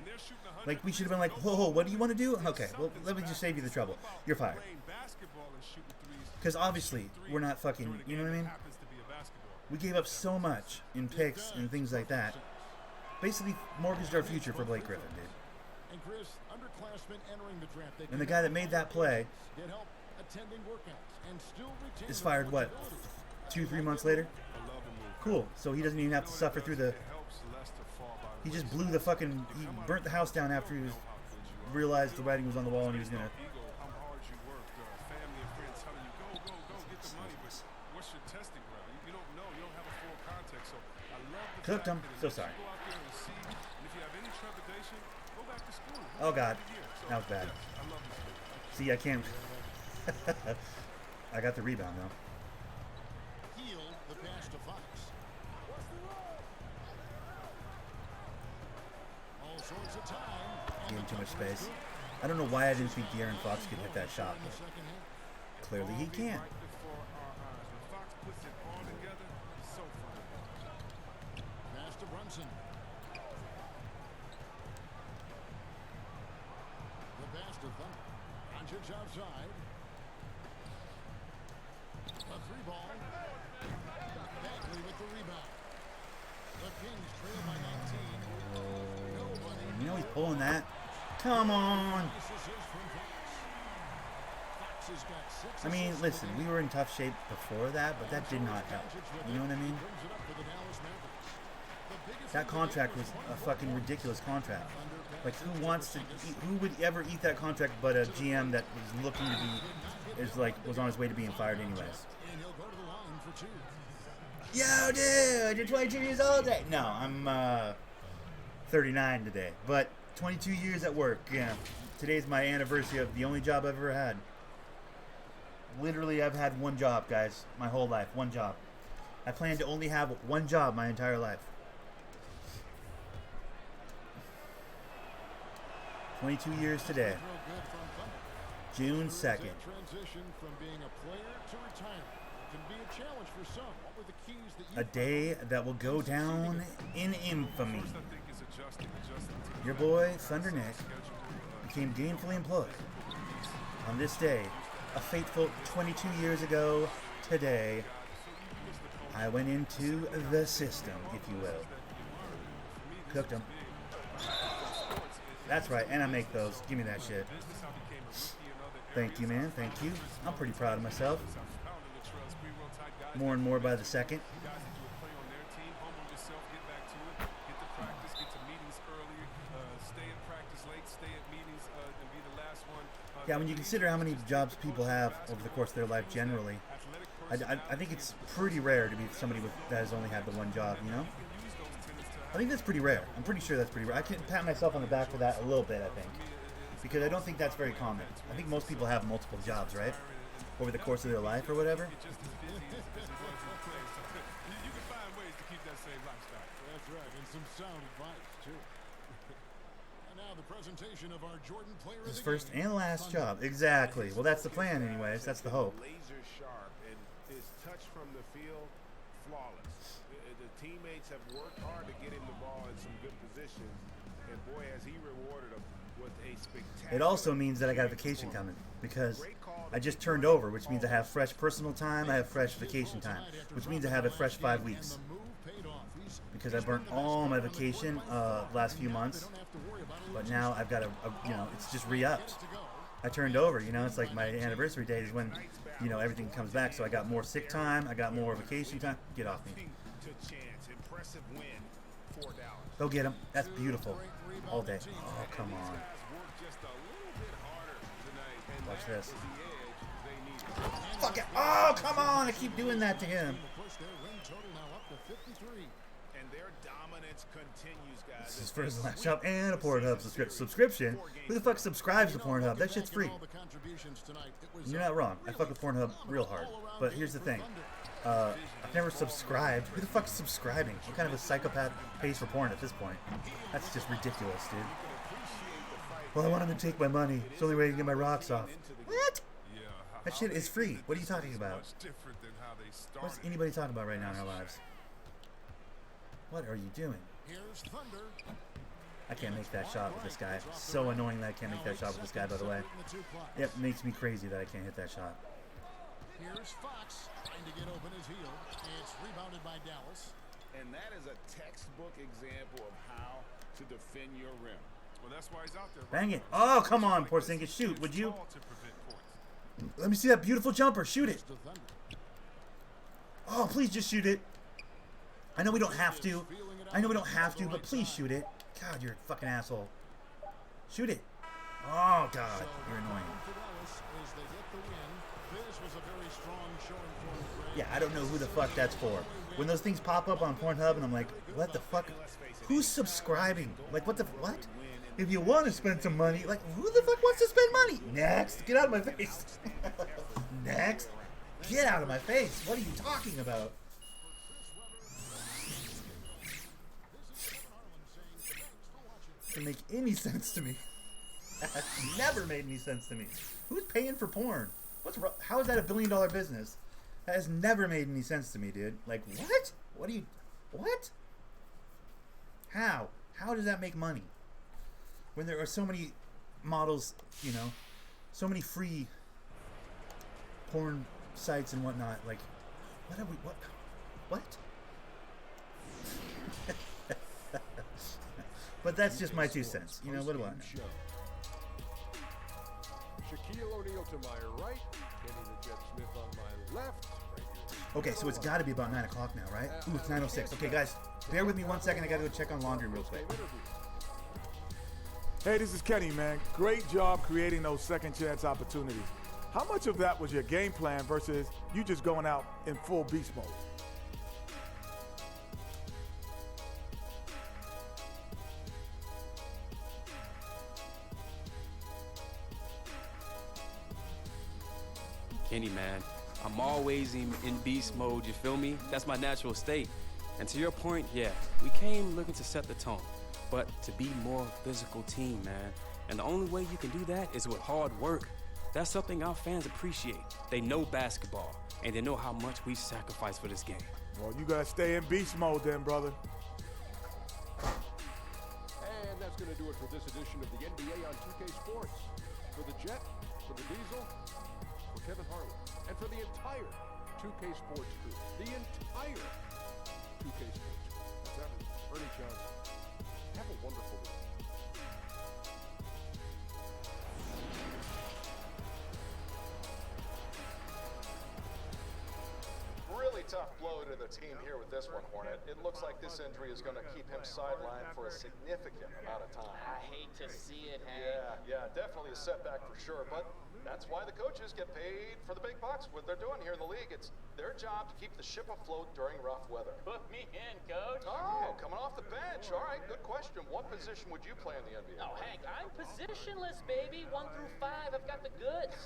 like, we should have been like, whoa, what do you want to do? Okay, well, let me just save you the trouble. You're fired. Because obviously, we're not fucking, you know what I mean? We gave up so much in picks and things like that. Basically, mortgaged our future for Blake Griffin, dude. And the guy that made that play is fired, what, 2-3 months later? Cool. So he doesn't even have to suffer through the... He just blew the fucking... He burnt the house down after he realized the writing was on the wall and he was gonna... Cooked him. So sorry. Oh god. That was bad. See, I can't... I got the rebound though. Gave him too much space. I don't know why I didn't think De'Aaron Fox could hit that shot, but clearly he can. Outside. A 3-ball. Bagley with the rebound. The Kings trail by 19. You know he's pulling that. Come on. I mean, listen, we were in tough shape before that, but that did not help. You know what I mean? That contract was a fucking ridiculous contract. Like, who would ever eat that contract but a GM that was looking to be, was on his way to being fired anyways. Yo, dude, you're 22 years old today. No, I'm 39 today, but 22 years at work. Yeah, today's my anniversary of the only job I've ever had. Literally, I've had one job, guys, my whole life, one job. I plan to only have one job my entire life. 22 years today. June 2nd. A day that will go down in infamy. Your boy, Thundernick, became gainfully employed. On this day, a fateful 22 years ago today, I went into the system, if you will. Cooked him. That's right, and I make those. Give me that shit. Thank you, man. Thank you. I'm pretty proud of myself. Pounding the trails, pretty well tight guys. More and more by the second. Guys that you would play on their team, humble yourself, get back to it, get to practice, get to meetings early, stay at practice late, stay at meetings, and be the last one. Yeah, when you consider how many jobs people have over the course of their life generally, I think it's pretty rare to be somebody that has only had the one job, you know? I think that's pretty rare. I'm pretty sure that's pretty rare. I can pat myself on the back for that a little bit, I think. Because I don't think that's very common. I think most people have multiple jobs, right? Over the course of their life or whatever. You can find ways to keep that same lifestyle. That's right, and some sound advice, too. And now the presentation of our Jordan player of His the first game, and last Thunder. job. Exactly. Well, that's the plan anyways. That's the hope. Laser sharp, and his touch from the field, flawless. The teammates have worked hard to get him the ball in some good positions, and boy, has he rewarded them with a spectacular. It also means that I got a vacation coming because I just turned over, which means I have fresh personal time, I have fresh vacation time, which means I have a fresh 5 weeks. Because I burnt all my vacation last few months, but now I've got it's just re-upped. I turned over, it's like my anniversary date is when, everything comes back. So I got more sick time, I got more vacation time. Get off me. Go get him. That's beautiful. All day. Oh, come on. Watch this. Fuck it. Oh, come on. I keep doing that to him. And their dominance continues, guys. This is for his last shop and a Pornhub subscription. Who the fuck subscribes to Pornhub? That shit's free. You're not wrong. I fuck with Pornhub real hard. But here's the thing. I've never subscribed. Who the fuck's subscribing? What kind of a psychopath pays for porn at this point? That's just ridiculous, dude. Well, I want him to take my money. It's the only way I can get my rocks off. What? That shit is free. What are you talking about? What's anybody talking about right now in our lives? What are you doing? I can't make that shot with this guy. So annoying that I can't make that shot with this guy, by the way. It makes me crazy that I can't hit that shot. Here's Fox trying to get open his heel. It's rebounded by Dallas. And that is a textbook example of how to defend your rim. Well, that's why he's out there. Bang it. Oh, come on, Porzingis. Shoot, would you? Let me see that beautiful jumper. Shoot it. Oh, please just shoot it. I know we don't have to. But please shoot it. God, you're a fucking asshole. Shoot it. Oh, God. You're annoying. Yeah, I don't know who the fuck that's for. When those things pop up on Pornhub and I'm like, what the fuck? Who's subscribing? Like, what? If you want to spend some money, like, who the fuck wants to spend money? Next. Get out of my face. Next. Get out of my face. What are you talking about? Doesn't make any sense to me. That's never made any sense to me. Who's paying for porn? What's wrong? How is that $1 billion business? That has never made any sense to me, dude. Like, what? What? How? How does that make money? When there are so many models, so many free porn sites and whatnot. Like, what? But that's just my 2 cents. What do I know? Shaquille O'Neal to my right, Kenny the Jet Smith on my left. Okay, so it's got to be about 9 o'clock now, right? Ooh, it's 9:06. Okay, guys, bear with me 1 second. I got to go check on laundry real quick. Hey, this is Kenny, man. Great job creating those second chance opportunities. How much of that was your game plan versus you just going out in full beast mode? Kenny, man, I'm always in beast mode, you feel me? That's my natural state. And to your point, yeah, we came looking to set the tone, but to be more physical team, man. And the only way you can do that is with hard work. That's something our fans appreciate. They know basketball, and they know how much we sacrifice for this game. Well, you gotta stay in beast mode then, brother. And that's going to do it for this edition of the NBA on 2K Sports. For the Jet, for the Diesel, for Kevin Harlan, and for the entire 2K Sports crew. The entire 2K Sports crew. That's Ernie Johnson. Have a wonderful week. tough blow to the team here with this one, Hornet. It looks like this injury is going to keep him sidelined for a significant amount of time. I hate to see it, Hank. Yeah, definitely a setback for sure, but that's why the coaches get paid for the big bucks. What they're doing here in the league, it's their job to keep the ship afloat during rough weather. Put me in, Coach. Oh, coming off the bench. All right, good question. What position would you play in the NBA? Oh, Hank, I'm positionless, baby. 1 through 5, I've got the goods.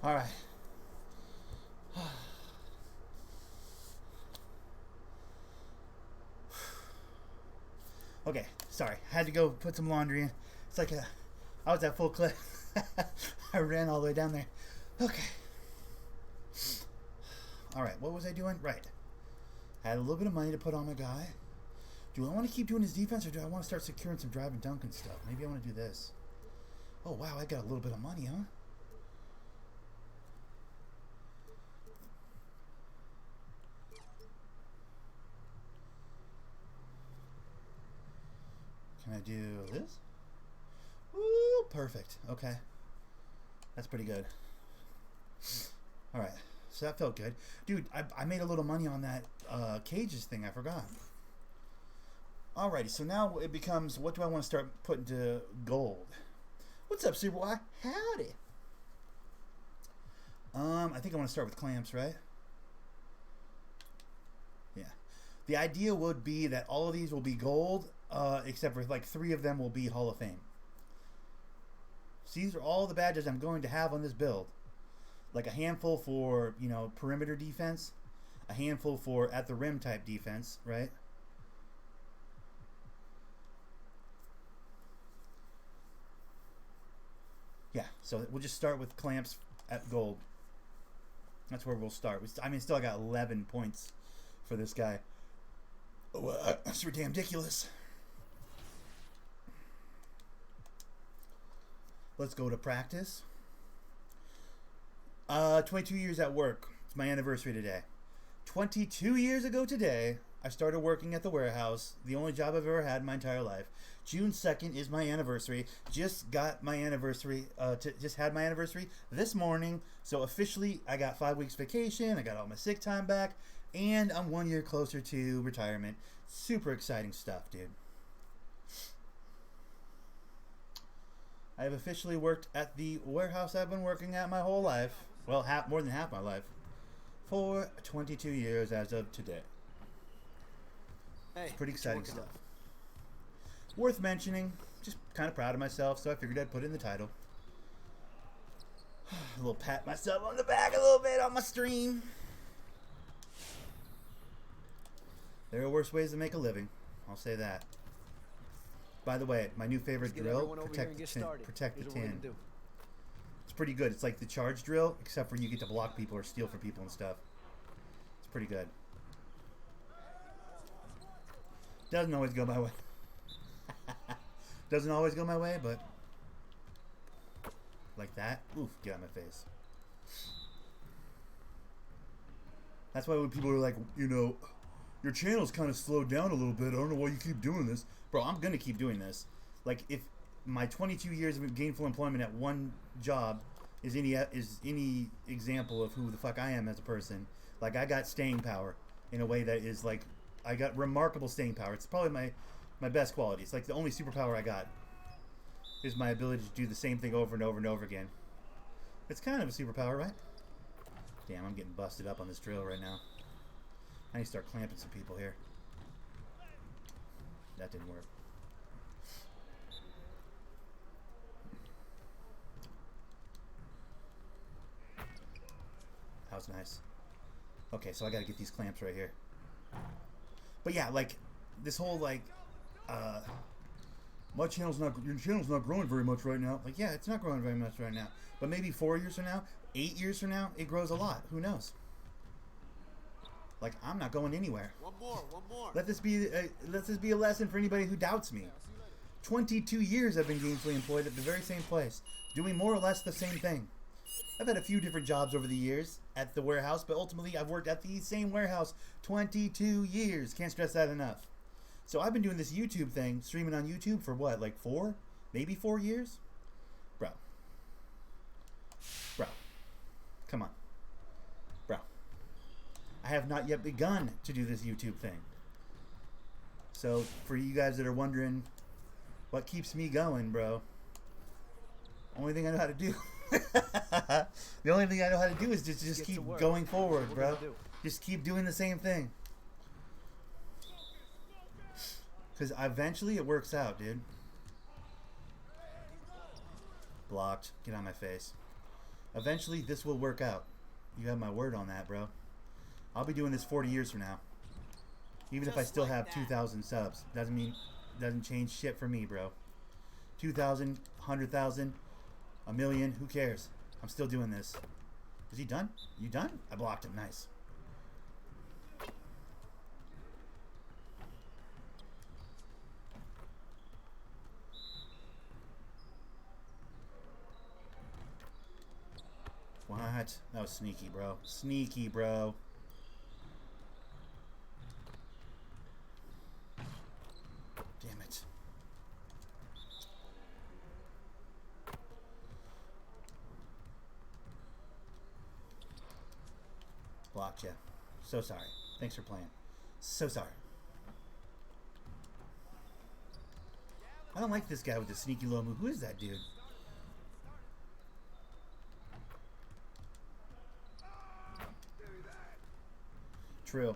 All right. Okay, sorry. Had to go put some laundry in. It's like I was at full clip. I ran all the way down there. Okay. All right, what was I doing? Right. Had a little bit of money to put on my guy. Do I want to keep doing his defense, or do I want to start securing some drive and dunk and stuff? Maybe I want to do this. Oh, wow, I got a little bit of money, huh? Can I do this? Woo, perfect. Okay. That's pretty good. All right. So that felt good. Dude, I made a little money on that cages thing. I forgot. Alrighty. So now it becomes, what do I want to start putting to gold? What's up, Superboy? Howdy. I think I want to start with clamps, right? Yeah. The idea would be that all of these will be gold, except for like 3 of them will be Hall of Fame. So these are all the badges I'm going to have on this build. Like a handful for, you know, perimeter defense, a handful for at the rim type defense, right? Yeah, so we'll just start with clamps at gold. That's where we'll start. I mean, still I got 11 points for this guy. Oh, that's ridiculous. Let's go to practice. 22 years at work. It's my anniversary today. 22 years ago today, I started working at the warehouse. The only job I've ever had in my entire life. June 2nd is my anniversary. Just got my anniversary. Just had my anniversary this morning. So officially, I got 5 weeks vacation. I got all my sick time back. And I'm 1 year closer to retirement. Super exciting stuff, dude. I have officially worked at the warehouse I've been working at my whole life. Well, more than half my life. For 22 years as of today. Hey, pretty exciting stuff. Worth mentioning. Just kind of proud of myself, so I figured I'd put it in the title. A little pat myself on the back a little bit on my stream. There are worse ways to make a living. I'll say that. By the way, my new favorite drill, protect the tin. It's pretty good. It's like the charge drill, except for you get to block people or steal from people and stuff. It's pretty good. Doesn't always go my way. Doesn't always go my way, but like that. Oof, get out of my face. That's why when people are like, you know, your channel's kind of slowed down a little bit. I don't know why you keep doing this. Bro, I'm going to keep doing this. Like, if my 22 years of gainful employment at one job is any example of who the fuck I am as a person, like, I got staying power in a way that is, like, I got remarkable staying power. It's probably my best quality. It's like the only superpower I got is my ability to do the same thing over and over and over again. It's kind of a superpower, right? Damn, I'm getting busted up on this drill right now. I need to start clamping some people here. That didn't work. That was nice. Okay, so I gotta get these clamps right here. But yeah, like this whole like your channel's not growing very much right now. Like, yeah, it's not growing very much right now. But maybe 4 years from now, 8 years from now, it grows a lot. Who knows? Like, I'm not going anywhere. One more. Let this be a lesson for anybody who doubts me. 22 years I've been gainfully employed at the very same place, doing more or less the same thing. I've had a few different jobs over the years at the warehouse, but ultimately I've worked at the same warehouse 22 years. Can't stress that enough. So I've been doing this YouTube thing, streaming on YouTube for what, like 4? Maybe 4 years? Bro. Come on. Bro. I have not yet begun to do this YouTube thing. So for you guys that are wondering what keeps me going, bro, only thing I know how to do. The only thing I know how to do is just keep going forward, bro. Just keep doing the same thing. Because eventually it works out, dude. Blocked. Get on my face. Eventually this will work out. You have my word on that, bro. I'll be doing this 40 years from now. Even if I still have 2,000 subs. Doesn't change shit for me, bro. 2,000, 100,000, a million, who cares? I'm still doing this. Is he done? You done? I blocked him. Nice. What? That was sneaky, bro. Sneaky, bro. Damn it. Blocked ya. So sorry. Thanks for playing. So sorry. I don't like this guy with the sneaky little move. Who is that dude? True.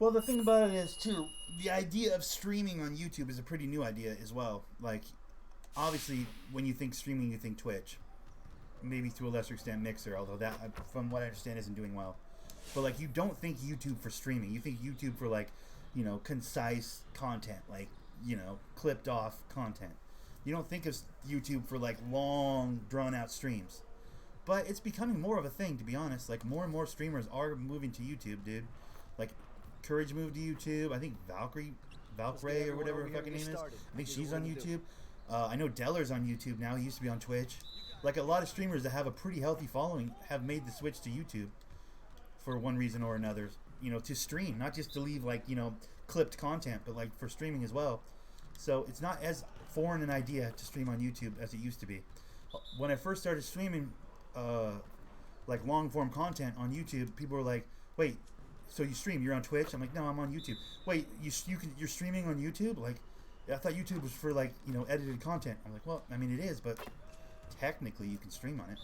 Well, the thing about it is, too, the idea of streaming on YouTube is a pretty new idea as well. Like, obviously, when you think streaming, you think Twitch. Maybe to a lesser extent Mixer, although that, from what I understand, isn't doing well. But, like, you don't think YouTube for streaming. You think YouTube for, like, you know, concise content. Like, you know, clipped off content. You don't think of YouTube for, like, long, drawn-out streams. But it's becoming more of a thing, to be honest. Like, more and more streamers are moving to YouTube, dude. Like, Courage moved to YouTube. I think Valkyrie or whatever her fucking name is. I think she's on YouTube. I know Deller's on YouTube now. He used to be on Twitch. Like, a lot of streamers that have a pretty healthy following have made the switch to YouTube for one reason or another. You know, to stream, not just to leave, like, you know, clipped content, but like for streaming as well. So it's not as foreign an idea to stream on YouTube as it used to be. When I first started streaming like long form content on YouTube, people were like, wait, so you stream, you're on Twitch? I'm like, no, I'm on YouTube. Wait, you're streaming on YouTube? Like, I thought YouTube was for, like, you know, edited content. I'm like, well, I mean, it is, but technically you can stream on it.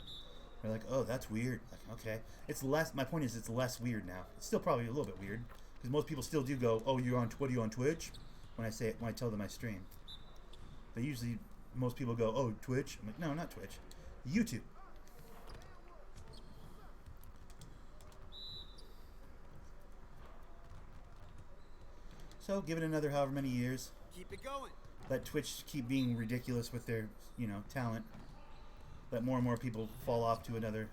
They're like, oh, that's weird. Like, okay, it's less. My point is, it's less weird now. It's still probably a little bit weird because most people still do go, oh, what are you on Twitch? When I tell them I stream, they usually, most people go, oh, Twitch. I'm like, no, not Twitch, YouTube. So give it another however many years. Keep it going. Let Twitch keep being ridiculous with their, you know, talent. Let more and more people fall off to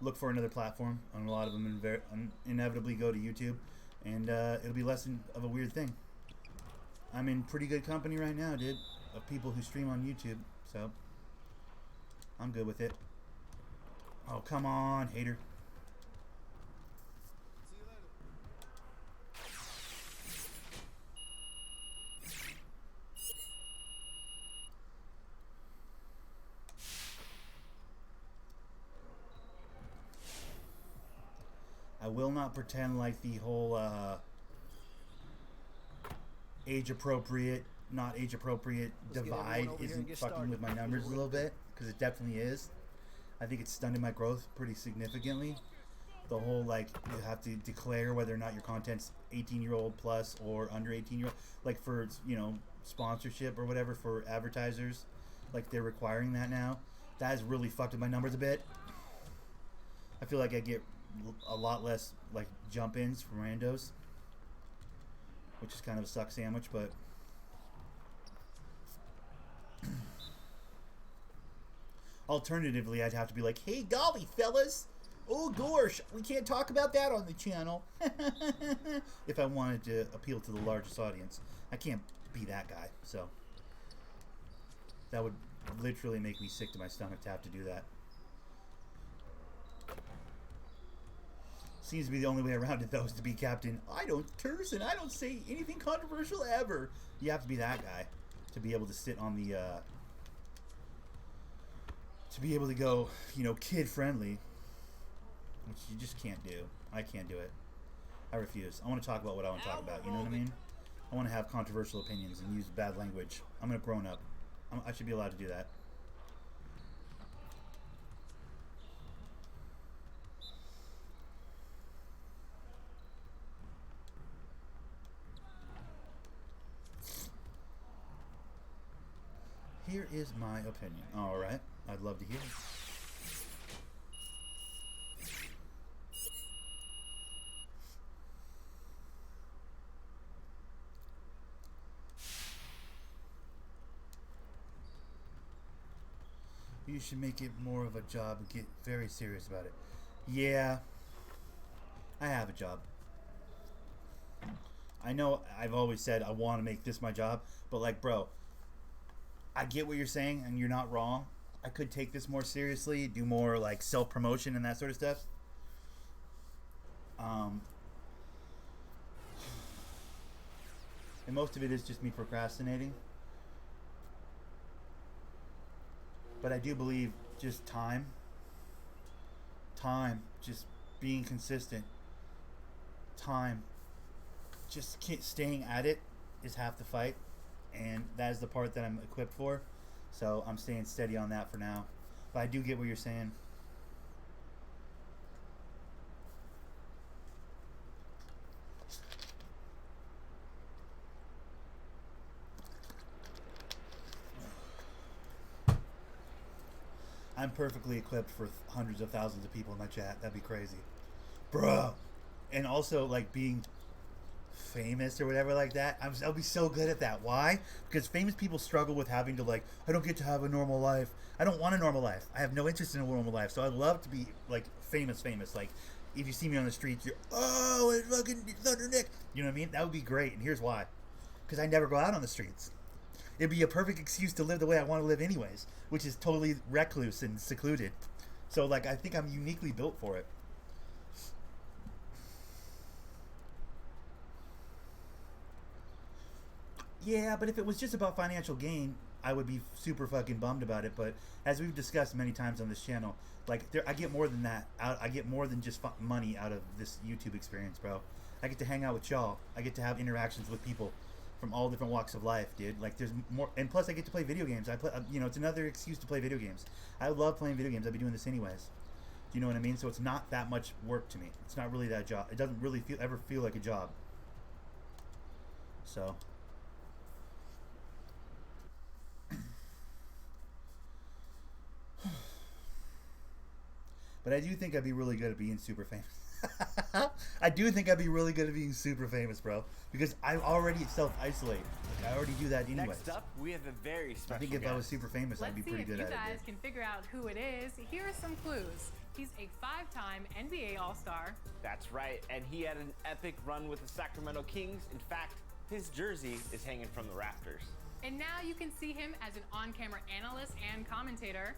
look for another platform, and a lot of them inevitably go to YouTube, and it'll be less of a weird thing. I'm in pretty good company right now, dude, of people who stream on YouTube, so I'm good with it. Oh, come on, hater. I will not pretend like the whole age-appropriate, not age-appropriate divide isn't fucking with my numbers a little bit, because it definitely is. I think it's stunted my growth pretty significantly. the whole like you have to declare whether or not your content's 18-year-old plus or under 18-year-old, like for sponsorship or whatever for advertisers, like they're requiring that now. That has really fucked up my numbers a bit. I feel like I get a lot less like jump-ins from randos, which is kind of a suck sandwich, but alternatively I'd have to be like, hey golly fellas, oh gosh, we can't talk about that on the channel. If I wanted to appeal to the largest audience. I can't be that guy, so that would literally make me sick to my stomach to have to do that. Seems to be the only way around it, though, is to be Captain. I don't curse and I don't say anything controversial ever. You have to be that guy to be able to sit on the, to be able to go, kid friendly, which you just can't do. I can't do it. I refuse. I want to talk about what I want to talk about. You know what I mean? I want to have controversial opinions and use bad language. I'm a grown up. I should be allowed to do that. Here is my opinion. All right. I'd love to hear it. You should make it more of a job and get very serious about it. Yeah. I have a job. I know I've always said I want to make this my job, but like, bro, I get what you're saying and you're not wrong. I could take this more seriously, do more like self-promotion and that sort of stuff. And most of it is just me procrastinating. But I do believe just time, just being consistent, just staying at it is half the fight. And that is the part that I'm equipped for. So I'm staying steady on that for now. But I do get what you're saying. I'm perfectly equipped for hundreds of thousands of people in my chat. That'd be crazy. Bruh. And also, like, being famous or whatever like that, I'll be so good at that. Why? Because famous people struggle with having to, like, I don't get to have a normal life. I don't want a normal life. I have no interest in a normal life. So I'd love to be, like, famous. Like, if you see me on the streets, you're, oh, it's fucking Thundernick. You know what I mean? That would be great. And here's why. Because I never go out on the streets. It'd be a perfect excuse to live the way I want to live anyways, which is totally recluse and secluded. So, like, I think I'm uniquely built for it. Yeah, but if it was just about financial gain, I would be super fucking bummed about it. But as we've discussed many times on this channel, like, I get more than that. I get more than just money out of this YouTube experience, bro. I get to hang out with y'all. I get to have interactions with people from all different walks of life, dude. Like, there's more, and plus I get to play video games. I play, it's another excuse to play video games. I love playing video games. I'd be doing this anyways. Do you know what I mean? So it's not that much work to me. It's not really that job. It doesn't really ever feel like a job. So. But I do think I'd be really good at being super famous. I do think I'd be really good at being super famous, bro. Because I already self-isolate. Like, I already do that anyway. Next up, we have a very special I think if I was super famous, I'd be pretty good at it. Let's see if you guys can figure out who it is. Here are some clues. He's a 5-time NBA All-Star. That's right, and he had an epic run with the Sacramento Kings. In fact, his jersey is hanging from the rafters. And now you can see him as an on-camera analyst and commentator.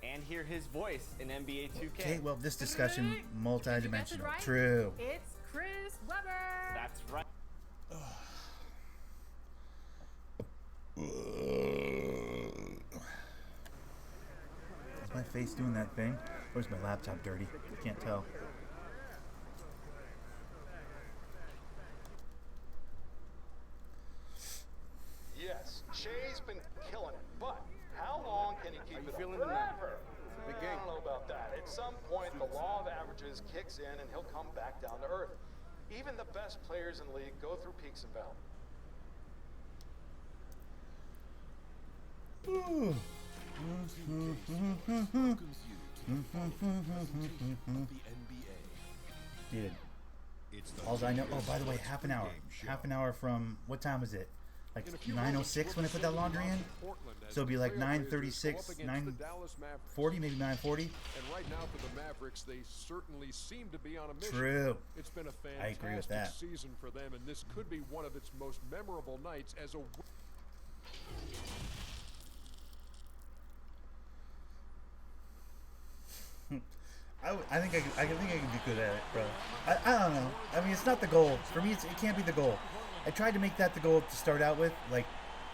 And hear his voice in NBA 2K. Okay, well, this discussion, multi-dimensional. Right? True. It's Chris Webber. That's right. Is my face doing that thing? Or is my laptop dirty? I can't tell. Yes, Shea's been killing it, but how long can he keep it up? Forever. I don't know about that. At some point, the law of averages kicks in and he'll come back down to earth. Even the best players in the league go through peaks and valleys. Ooh. Dude, all I know. Oh, by the way, half an hour. Half an hour from what time was it? Like 9:06 when I put that laundry in. So it'd be like 9:36, 9:40, maybe 9:40. And right now for the Mavericks, they certainly seem to be on a mission. True. It's been a I agree with that. fantastic season for them, and this could be one of its most memorable nights as a. I think I can do good at it, bro. I don't know. I mean, it's not the goal for me. It can't be the goal. I tried to make that the goal to start out with, like,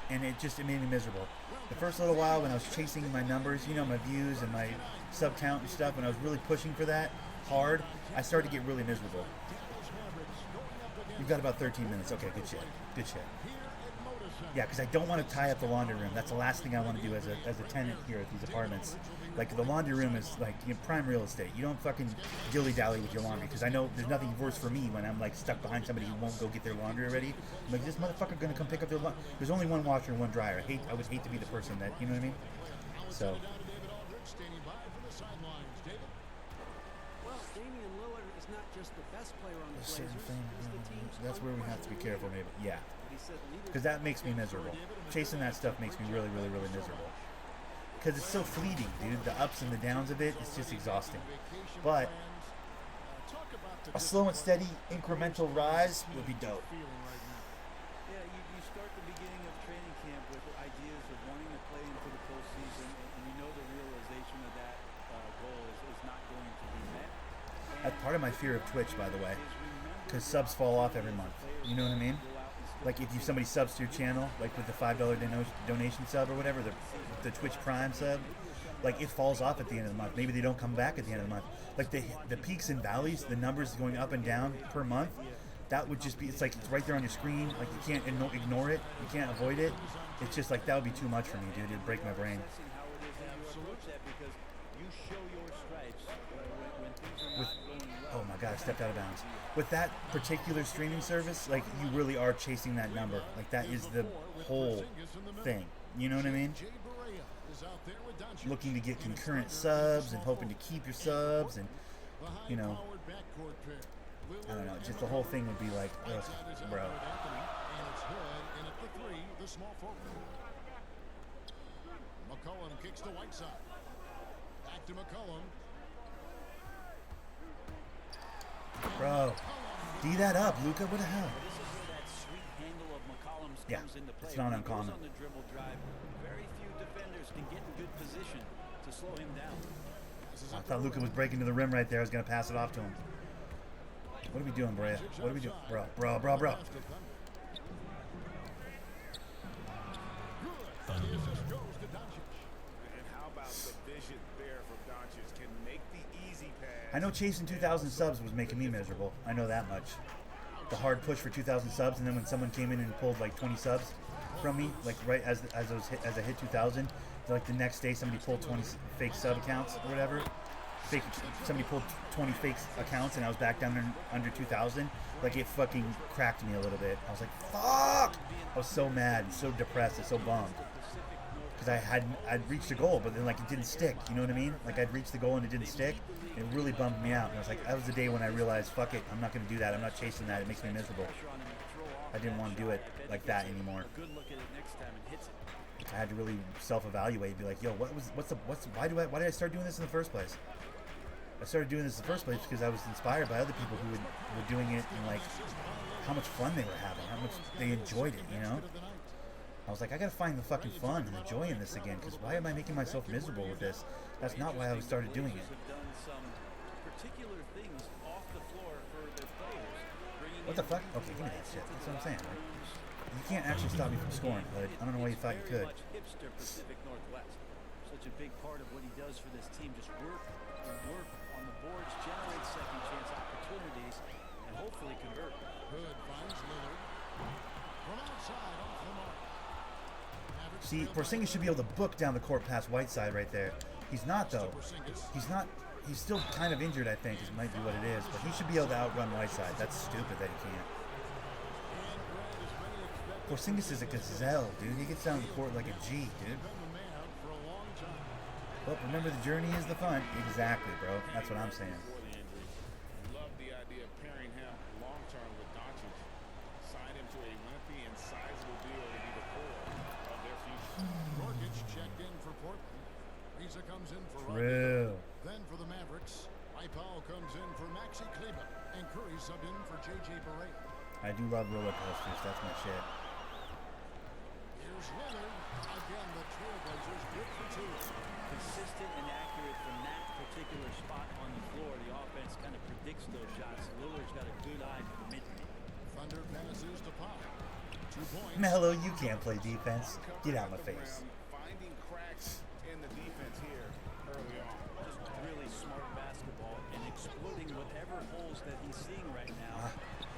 and it made me miserable. The first little while when I was chasing my numbers, you know, my views and my sub count and stuff, when I was really pushing for that hard, I started to get really miserable. You've got about 13 minutes. Okay, good shit. Good shit. Yeah, because I don't want to tie up the laundry room. That's the last thing I want to do as a tenant here at these apartments. Like, the laundry room is like prime real estate. You don't fucking dilly-dally with your laundry, because I know there's nothing worse for me when I'm like stuck behind somebody who won't go get their laundry already. I'm like, this motherfucker gonna come pick up their laundry. There's only one washer and one dryer. I would hate to be the person that, you know what I mean? So. Well, Damian Lillard is not just the best player on the Blazers, he's the team's That's where we have to be careful, maybe. Yeah. He said Because that makes me miserable. Chasing that stuff makes me really, really, really miserable. Because it's so fleeting, dude. The ups and the downs of it, it's just exhausting. But a slow and steady incremental rise would be dope. Yeah, you start the beginning of training camp with ideas of wanting to play into the postseason, and you know the realization of that goal is not going to be met. That's part of my fear of Twitch, by the way. Because subs fall off every month. You know what I mean? Like, if somebody subs to your channel, like with the $5 donation sub or whatever, the Twitch Prime sub, like, it falls off at the end of the month. Maybe they don't come back at the end of the month. Like, the peaks and valleys, the numbers going up and down per month, that would just be, it's like, it's right there on your screen. Like, you can't ignore it. You can't avoid it. It's just like, that would be too much for me, dude. It'd break my brain. Oh my god, I stepped out of bounds. With that particular streaming service, like, you really are chasing that number. Like, that is the whole thing. You know what I mean? Looking to get concurrent subs and hoping to keep your subs and, you know, I don't know, just the whole thing would be like, ugh, bro. McCollum kicks to Whiteside. Back to McCollum. Bro, D that up, Luka. What the hell? Yeah, it's not uncommon. On the dribble drive, very few defenders can get in good position to slow him down. I thought Luka was breaking to the rim right there. I was gonna pass it off to him. What are we doing, Brea? What are we doing, bro? And how about the vision there from Doncic? Can make the easy pass. I know chasing 2,000 subs was making me miserable. I know that much. The hard push for 2,000 subs, and then when someone came in and pulled like 20 subs from me, like right as I hit 2,000, like the next day somebody pulled 20 fake sub accounts or whatever. Somebody pulled 20 fake accounts, and I was back down there under 2,000. Like, it fucking cracked me a little bit. I was like, fuck! I was so mad and so depressed and so bummed. Because I'd reached a goal, but then, like, it didn't stick. You know what I mean? Like, I'd reached the goal and it didn't stick. It really bummed me out. And I was like, that was the day when I realized, fuck it, I'm not going to do that. I'm not chasing that. It makes me miserable. I didn't want to do it like that anymore. I had to really self-evaluate and be like, yo, why did I start doing this in the first place? I started doing this in the first place because I was inspired by other people who were doing it, and like how much fun they were having, how much they enjoyed it, you know? I was like, I gotta find the fucking fun and the joy in this again, because why am I making myself miserable with this? That's not why I started doing it. What the fuck? Okay, give me that shit. That's what I'm saying, right? You can't actually stop me from scoring, bud. I don't know why you thought you could. Such a big part of what he does for this team, just work and work on the boards, generate second chance opportunities, and hopefully convert. Hood finds Lillard. From outside off the mark. See, Porzingis should be able to book down the court past Whiteside right there. He's not, though. He's not He's still kind of injured, I think, might be what it is. But he should be able to outrun Whiteside. That's stupid that he can't. Porzingis is a gazelle, dude. He gets down the court like a G, dude. Well, remember, the journey is the fun. Exactly, bro. That's what I'm saying. Love the idea of pairing him long-term with Doncic. Sign him to a lengthy and sizable deal to be the core of their future. Gorgic checked in for Portland. Risa comes in for True. Then for the Mavericks, Powell comes in for Maxi Kleber, and Curry subbed in for J.J. Barea. I do love roller coasters. That's my shit. Here's Leonard. Again, the Trailblazers good for two. Consistent and accurate from that particular spot on the floor. The offense kind of predicts those shots. Lillard's got a good eye for the mid-range. Thunder passes to Powell. 2 points. Melo, you can't play defense. Get out of my face. Finding cracks in the defense here early on. Just really smart basketball and exploiting whatever holes that he's seeing right now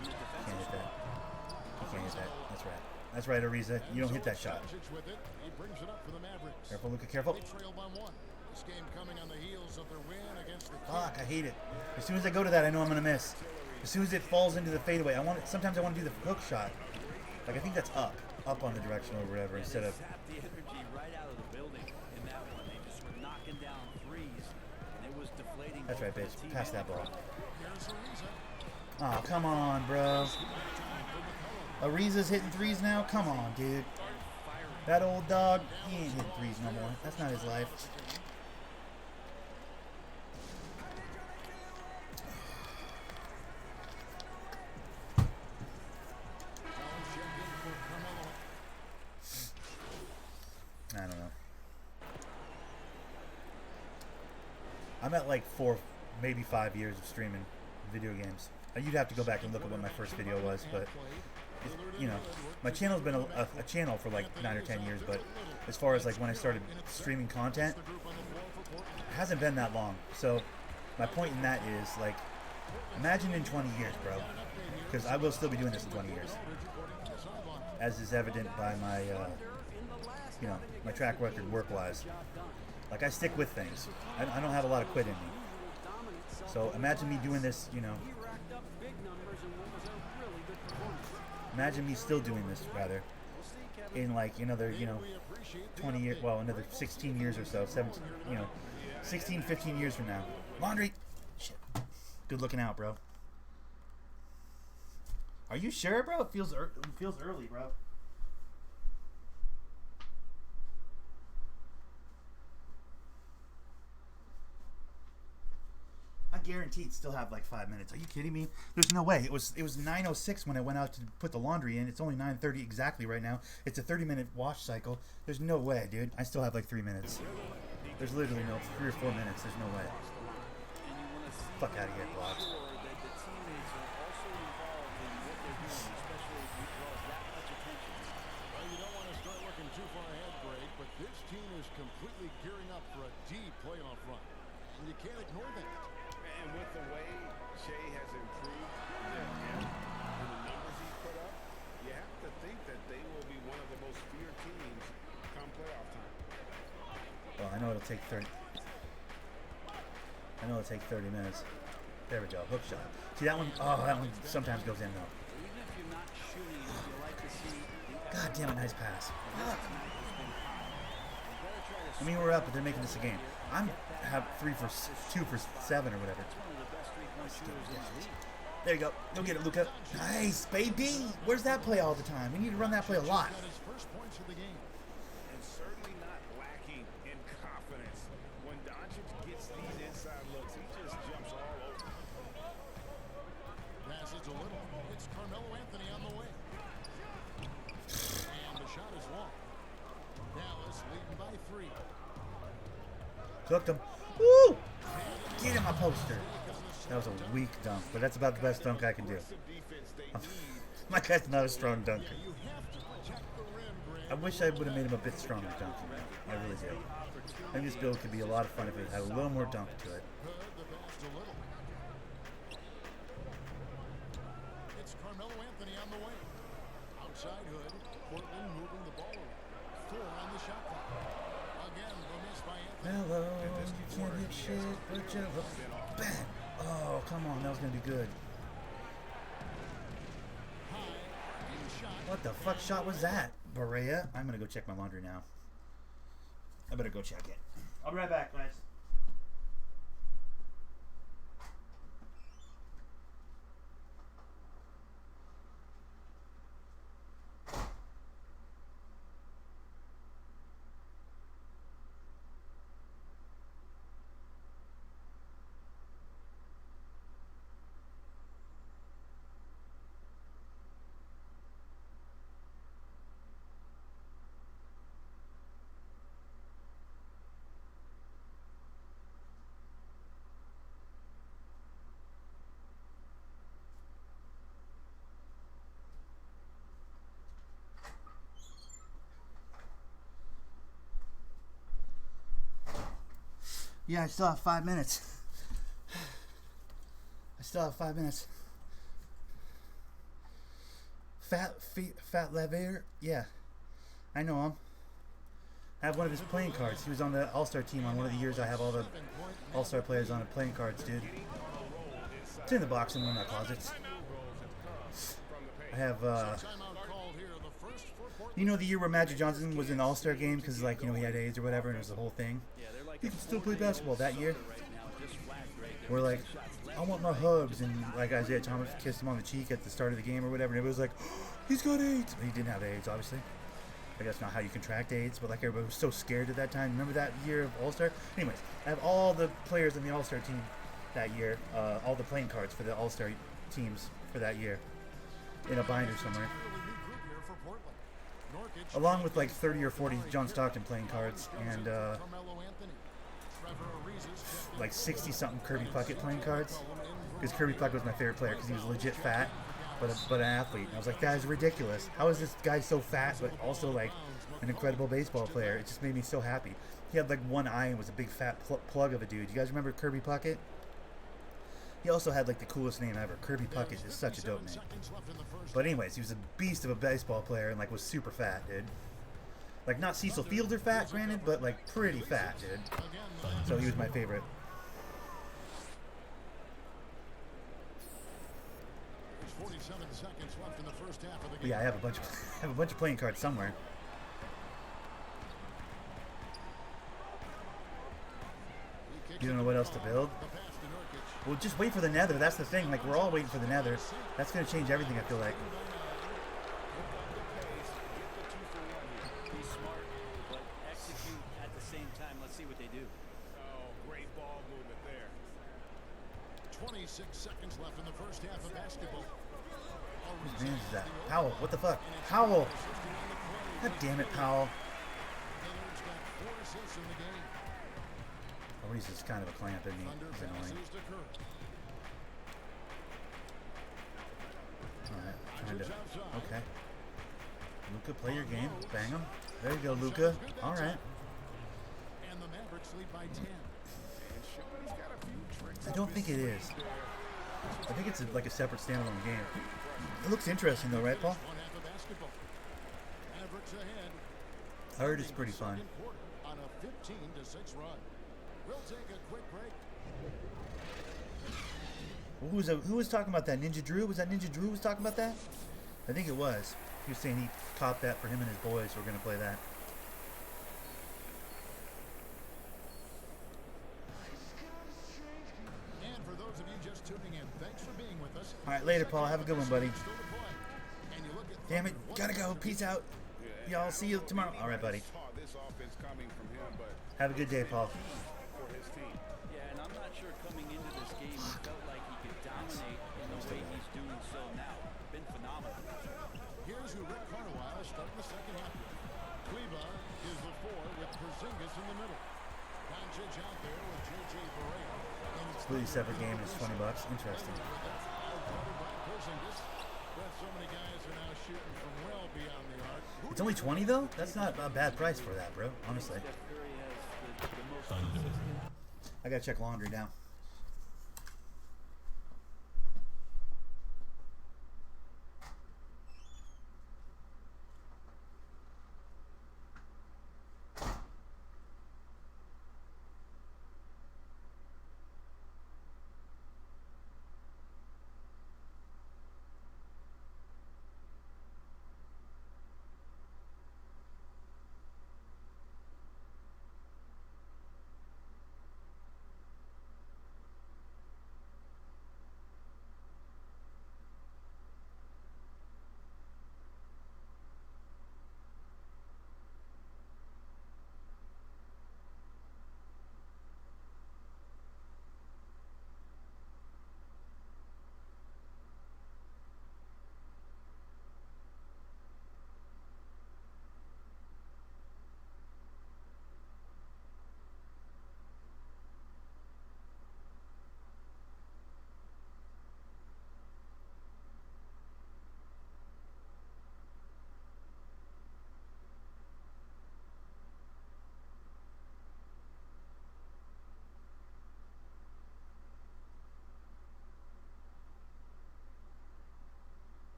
in the defensive Can't hit that. spot. You can't hit that. That's right. That's right, Ariza. You don't hit that shot. With it. He brings it up for the Mavericks. Careful, Luka. Careful. They trail by 1. This game coming on the heels of their win against the Fuck, I hate it. As soon as I go to that, I know I'm gonna miss. As soon as it falls into the fadeaway, sometimes I want to do the hook shot. Like, I think that's up on the directional or whatever, instead of. Zapped the energy right out of the building in that one. They just were knocking down threes, and it was deflating. That's right, bitch. Pass that ball. Here's Ariza. Oh, come on, bro. Ariza's hitting threes now? Come on, dude. That old dog, he ain't hitting threes no more. That's not his life. I don't know. I'm at like 4, maybe 5 years of streaming video games. You'd have to go back and look at what my first video was, but you know, my channel's been a channel for like 9 or 10 years, but as far as like when I started streaming content, it hasn't been that long. So my point in that is, like, imagine in 20 years, bro, because I will still be doing this in 20 years, as is evident by my you know, my track record work-wise. Like, I stick with things. I don't have a lot of quit in me. So imagine me doing this, you know. Imagine me still doing this, rather, in like another, you know, 20 years, well, another 16 years or so, 17, you know, 16, 15 years from now. Laundry! Shit. Good looking out, bro. Are you sure, bro? It feels early, bro. I guaranteed still have like 5 minutes. Are you kidding me? There's no way. It was 9:06 when I went out to put the laundry in. It's only 9:30 exactly right now. It's a 30-minute wash cycle. There's no way, dude. I still have like 3 minutes. There's literally no 3 or 4 minutes. There's no way. Fuck out of here, Block. You don't want to start looking too far ahead, Greg, but this team is completely gearing up for a deep playoff run. And you can't ignore that. And with the way Shea has improved their depth and the numbers he's put up, you have to think that they will be one of the most feared teams come playoff time. Well, I know it'll take 30. I know it'll take 30 minutes. There we go. Hook shot. See that one? Oh, that one sometimes goes in though. Even if you're not shooting, you like to see. God damn it, nice pass. I mean, we're up, but they're making this a game. I'm have 2 for 7 or whatever. There you go. Go get it, Luka. Nice, baby. Where's that play all the time? We need to run that play a lot. And certainly not lacking in confidence. When Doncic gets these inside looks, he just jumps all over. Passes a little. It's Carmelo Anthony on the way. And the shot is long. Dallas leading by 3. Cooked him. Woo! Get him a poster. That was a weak dunk, but that's about the best dunk I can do. My guy's not a strong dunker. I wish I would have made him a bit stronger dunking. I really do. I think this build could be a lot of fun if it had a little more dunk to it. It's Carmelo Anthony on the way. Outside Hood. Portland moving the ball around. 4 on the shot clock. Hello, you can't hit shit, but you bang. Oh, come on, that was gonna be good. What the fuck shot was that, Berea? I'm gonna go check my laundry now. I better go check it. I'll be right back, guys. Yeah, I still have 5 minutes. I still have 5 minutes. Fat Lever? Yeah. I know him. I have one of his playing cards. He was on the All-Star team on one of the years I have all the All-Star players on the playing cards, dude. It's in the box in one of my closets. I have, you know, the year where Magic Johnson was in the All-Star game because, like, you know, he had AIDS or whatever and it was the whole thing. He could still play basketball that year. We're like, I want my hugs, and like Isaiah Thomas kissed him on the cheek at the start of the game or whatever, and everybody was like, oh, he's got AIDS. But he didn't have AIDS, obviously. Like, that's not how you contract AIDS, but like everybody was so scared at that time. Remember that year of All-Star? Anyways, I have all the players in the All-Star team that year, all the playing cards for the All-Star teams for that year in a binder somewhere. Along with like 30 or 40 John Stockton playing cards and like 60-something Kirby Puckett playing cards. Because Kirby Puckett was my favorite player because he was legit fat, but an athlete. And I was like, that is ridiculous. How is this guy so fat, but also like an incredible baseball player? It just made me so happy. He had like one eye and was a big fat plug of a dude. You guys remember Kirby Puckett? He also had like the coolest name ever. Kirby Puckett is such a dope name. But anyways, he was a beast of a baseball player and like was super fat, dude. Like not Cecil Fielder fat, granted, but like pretty fat, dude. So he was my favorite. But yeah, I have a bunch of playing cards somewhere. You don't know what else to build? Well, just wait for the nether. That's the thing. Like, we're all waiting for the nether. That's going to change everything, I feel like. Be smart, but execute at the same time. Let's see what they do. Oh, great ball movement there. 26 seconds left in the first half of basketball. Whose man is that? Powell. What the fuck? Powell. God damn it, Powell. Oh, he's just kind of a clamp, isn't he? He's annoying. Alright, trying to... Okay. Luka, play your game. Bang him. There you go, Luka. Alright. And the Mavericks lead by 10. I don't think it is. I think it's like a separate standalone game. It looks interesting though, right, Paul? I heard it's pretty fun. On a 15-6 run. We'll take a quick break. Who was talking about that? Ninja Drew? Was that Ninja Drew was talking about that? I think it was. He was saying he copped that for him and his boys were going to play that. And for those of you just tuning in, thanks for being with us. All right, later, Paul. Have a good one, buddy. Damn it. Gotta go. Peace out. Y'all see you tomorrow. All right, buddy. Have a good day, Paul. Yeah, and I'm not sure coming into this game he felt like he could dominate in the way he's doing so now. Been phenomenal. Here's who Rick Carlisle starting the second half. Kleba is the 4 with Porzingis in the middle. Doncic out there with J.J. Barea. Completely separate game is $20. Interesting. So many guys are now shooting from well beyond the arc. It's only 20 though? That's not a bad price for that, bro. Honestly. I gotta check laundry now.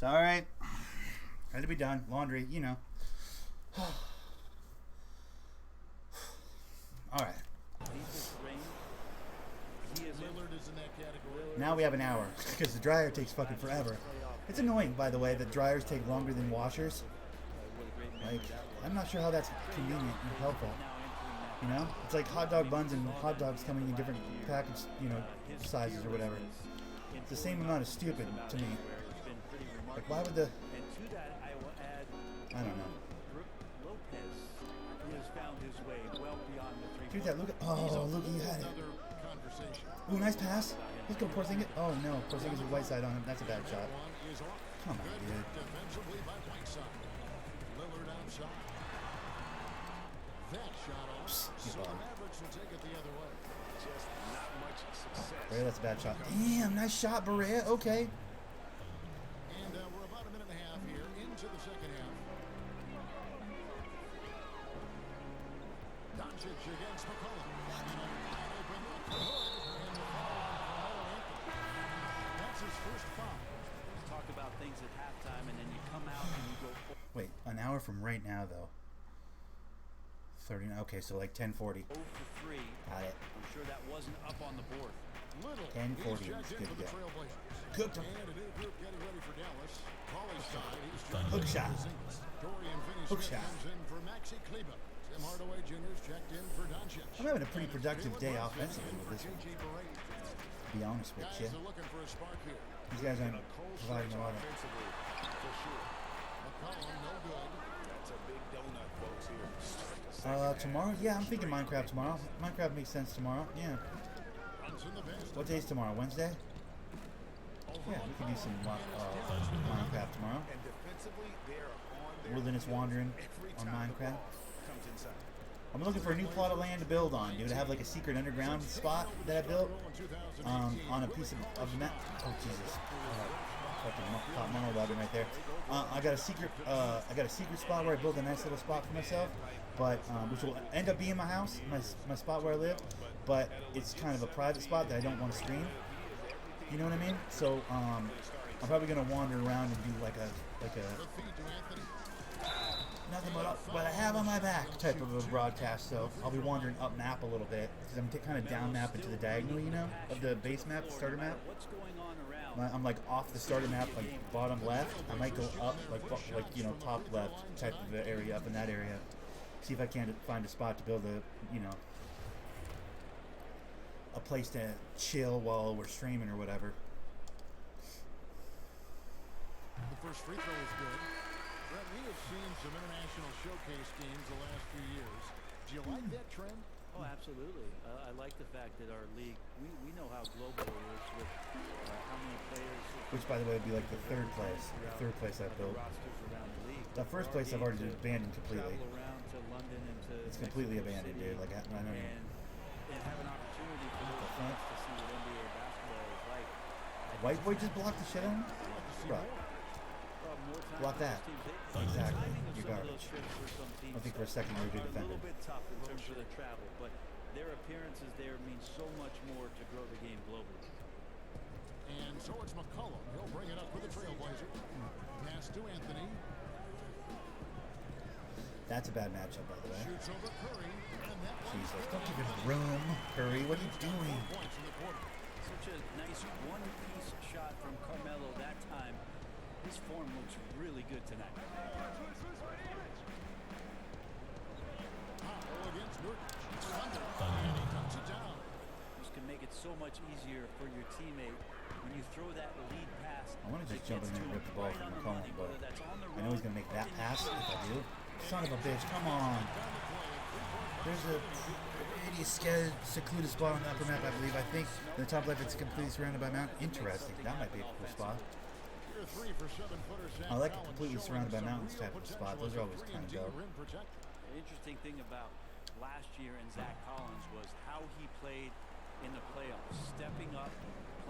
Sorry. Had to be done. Laundry, you know. All right. Now we have an hour because the dryer takes fucking forever. It's annoying, by the way, that dryers take longer than washers. Like, I'm not sure how that's convenient and helpful. You know, it's like hot dog buns and hot dogs coming in different package, you know, sizes or whatever. It's the same amount of stupid to me. Like, why would the? I don't know. Dude, that look at. Oh, look, you had it. Ooh, nice pass. Let's go, Porzingis. Oh no, Porzingis with white side on him. That's a bad shot. Come on, dude. Berea, that's a bad shot. Damn, nice shot, Berea. Okay. And we're about a minute and a half here into the second half. Doncic against McCollum. That's his first foul. Talk about things at halftime, and then you come out and you go. Wait, an hour from right now, though. 30. Okay, so like 10:40. 0 for 3. Got it. I'm sure that wasn't up on the board. 10:40. It's good to go. Cooked him. Hook shot. Hook shot. I'm having a pretty productive day offensively with this one. To be honest with you. These guys aren't providing a lot of. Tomorrow? Yeah, I'm thinking Minecraft tomorrow. Minecraft makes sense tomorrow. Yeah. What day's tomorrow? Wednesday? Yeah, we can do some Minecraft tomorrow. Wilderness wandering on Minecraft. I'm looking for a new plot of land to build on, dude. I have like a secret underground spot that I built on a piece of the map. Oh Jesus! Fucking top mono webbing right there. I got a secret spot where I built a nice little spot for myself, but which will end up being my house, my spot where I live. But it's kind of a private spot that I don't want to stream. You know what I mean? So I'm probably gonna wander around and do like a nothing but what I have on my back type of a broadcast. So I'll be wandering up map a little bit because I'm kind of down map into the diagonal, you know, of the base map, the starter map. I'm like off the starter map, like bottom left. I might go up, like you know, top left type of area, up in that area. See if I can find a spot to build a place to chill while we're streaming or whatever. The first free throw is good. Brett, we have seen some international showcase games the last few years. Do you like that trend? Oh, absolutely. I like the fact that our league, we know how global it is with how many players. Which, by the way, would be like the third place. The third place I built. The first place I've already abandoned completely. It's completely abandoned, dude. Like I don't even. And have an opportunity for those fans to see what NBA basketball is like. White boy just blocked the shit out of him? Bro. Block that. Exactly. You're garbage. I don't think for a second you're a good defender. A little bit tough in terms of the travel, but their appearances there mean so much more to grow the game globally. And so it's McCollum. He'll bring it up with the Trailblazer. Pass to Anthony. That's a bad matchup, by the way. Shoots over Curry. Jesus, don't give him room, Curry. What are you doing? Such a nice one-piece shot from Carmelo that time. His form looks really good tonight. Against Nurkic. It's Thunder. And he cuts it down. This can make it so much easier for your teammate when you throw that lead pass. I want to just jump in there and rip the ball from McCollum, but I know he's going to make that pass if I do. Son of a bitch, come on. There's a pretty secluded spot on the upper map, I believe. I think in the top left it's completely surrounded by mountains. Interesting. That might be a cool spot. I like a completely surrounded by mountains type of spot. Those are always kind of dope. The interesting thing about last year and Zach Collins was how he played in the playoffs, stepping up,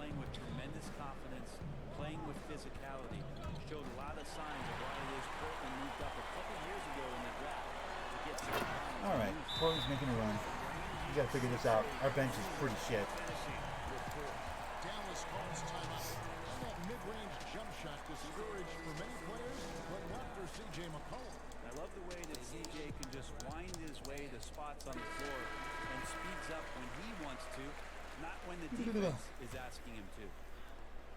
playing with tremendous confidence, playing with physicality. Showed a lot of signs of why it is Portland moved up a couple years ago in the draft to get some. All right, Portland's making a run. You got to figure this out. Our bench is pretty shit. Dallas calls timeout. On that mid-range jump shot discouraged for many players, but not for C.J. McCollum. I love the way that C.J. can just wind his way to spots on the floor and speeds up when he wants to, not when the defense is asking him to.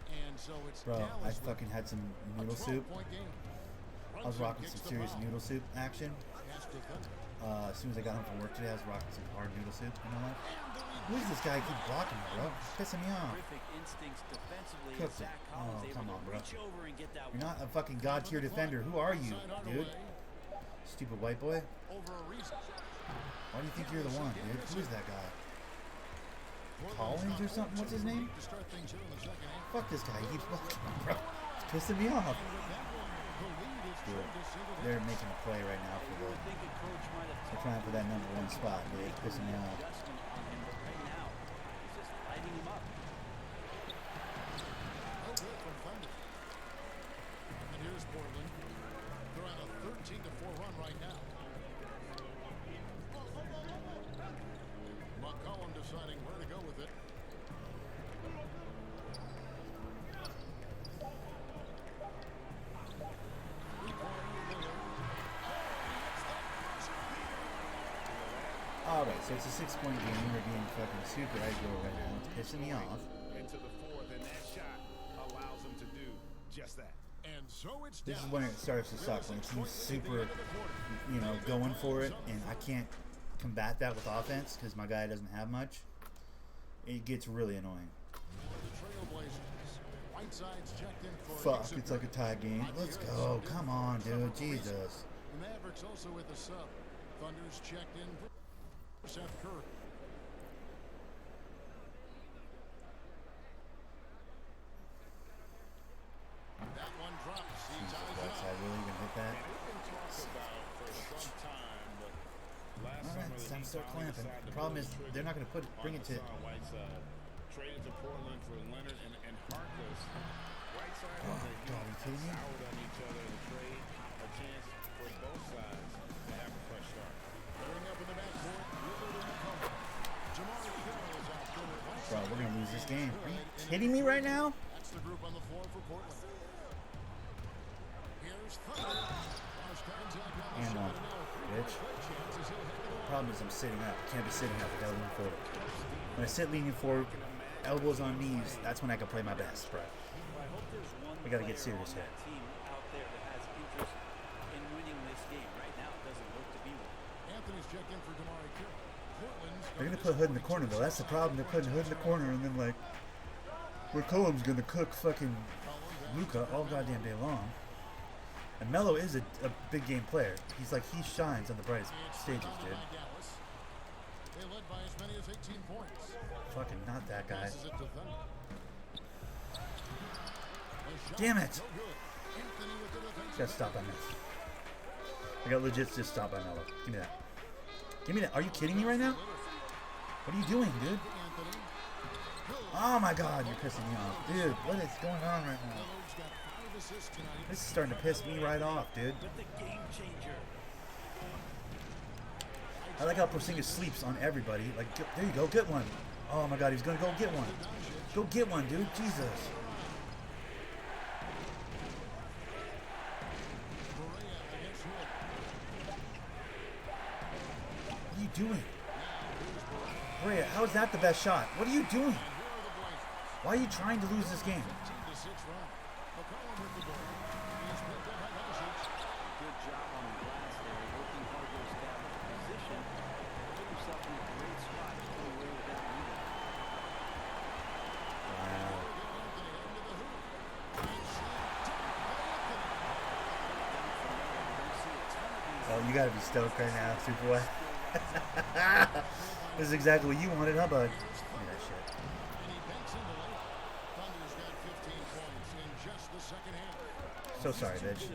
And so it's Bro, I Dallas with fucking had some a noodle soup. 12-point game. I was rocking some serious noodle soup action. Pass to Thunder. As soon as I got home from work today, I was rocking some hard noodle soup in my life. Who is this guy? Keep blocking me, bro. It's pissing me off. Terrific instincts defensively. Cooked it. Zach Collins Oh, able come to on, bro. reach over and get that You're one. not a fucking god tier defender. Who are you, dude? Stupid white boy. Over a reason. Why do you think you're the one, dude? Who is that guy? Collins or something? What's his name? To start things here in the second half. Fuck this guy. He keeps blocking me, bro. It's pissing me off. Dude, they're making a play right now for the. They're trying for that #1 spot, dude. It's pissing me off. Adjustment on him, but right now, he's just lighting him up. No good from Thunder. And here's Portland. They're on a 13-4 run right now. McCollum deciding where to go with it. Alright, so it's a 6-point game. We're being fucking super aggro right now. It's pissing me off. Into the fourth, and that shot allows him to do just that. And so it's This is when it starts to suck. When team's super, you know, going for it, and I can't combat that with offense because my guy doesn't have much. It gets really annoying. Fuck, it's like a tie game. Let's go. Come on, dude. Jesus. The Mavericks also with the sub. Thunder's checked in for Seth Curry. That one drops. Jesus Christ, I really gonna hit that? Alright, it's time to start clamping. The problem is they're not gonna bring it to. Traded to Portland for Leonard and Harkless. Whiteside Oh, God, are you kidding me? soured on each other in the trade. A chance for both sides to have a fresh start. Going up in the backcourt, Lillard and McCollum. Jamari Carroll is out there with Bro, we're gonna lose this game. Are you kidding me right now? That's the group on the floor for Portland. Here's Thunder. Cross contact on the And shot, one, and now bitch. chances he'll hit the Problem is I'm sitting up. I can't be sitting up. I gotta lean forward. When I sit leaning forward, elbows on knees, that's when I can play my best, bro. I hope there's one We gotta get player serious on here. that team out there that has interest in winning this game. Right now, it doesn't look to be one. Anthony's checked in for Jamari Carroll. Portland's They're gonna put Hood in the corner though. That's the problem. They're putting Hood in the corner and then like, McCollum's gonna cook fucking Luka all goddamn day long. And Melo is a big game player. He's like he shines on the brightest stages, dude. They led by as many as 18 points. Fucking not that guy. Passes it to Thunder. The shot Damn it! no good. Anthony with the defensive Gotta stop on this. I got legit just stop by Melo. Give me that. Give me that. Are you kidding me right now? What are you doing, dude? Oh my god, you're pissing me off. Dude, what is going on right now? This is starting to piss me right off, dude. I like how Porzingis sleeps on everybody. Like, there you go, get one. Oh my god, he's gonna go get one. Go get one, dude. Jesus. What are you doing? Brea, how is that the best shot? What are you doing? Why are you trying to lose this game? Good job on the glass there, working hard to establish position, put himself in a great spot to come away with that lead. Wow. Oh, you gotta be stoked right now, Superboy. This is exactly what you wanted, huh, bud? Look at that shit. So sorry, bitch.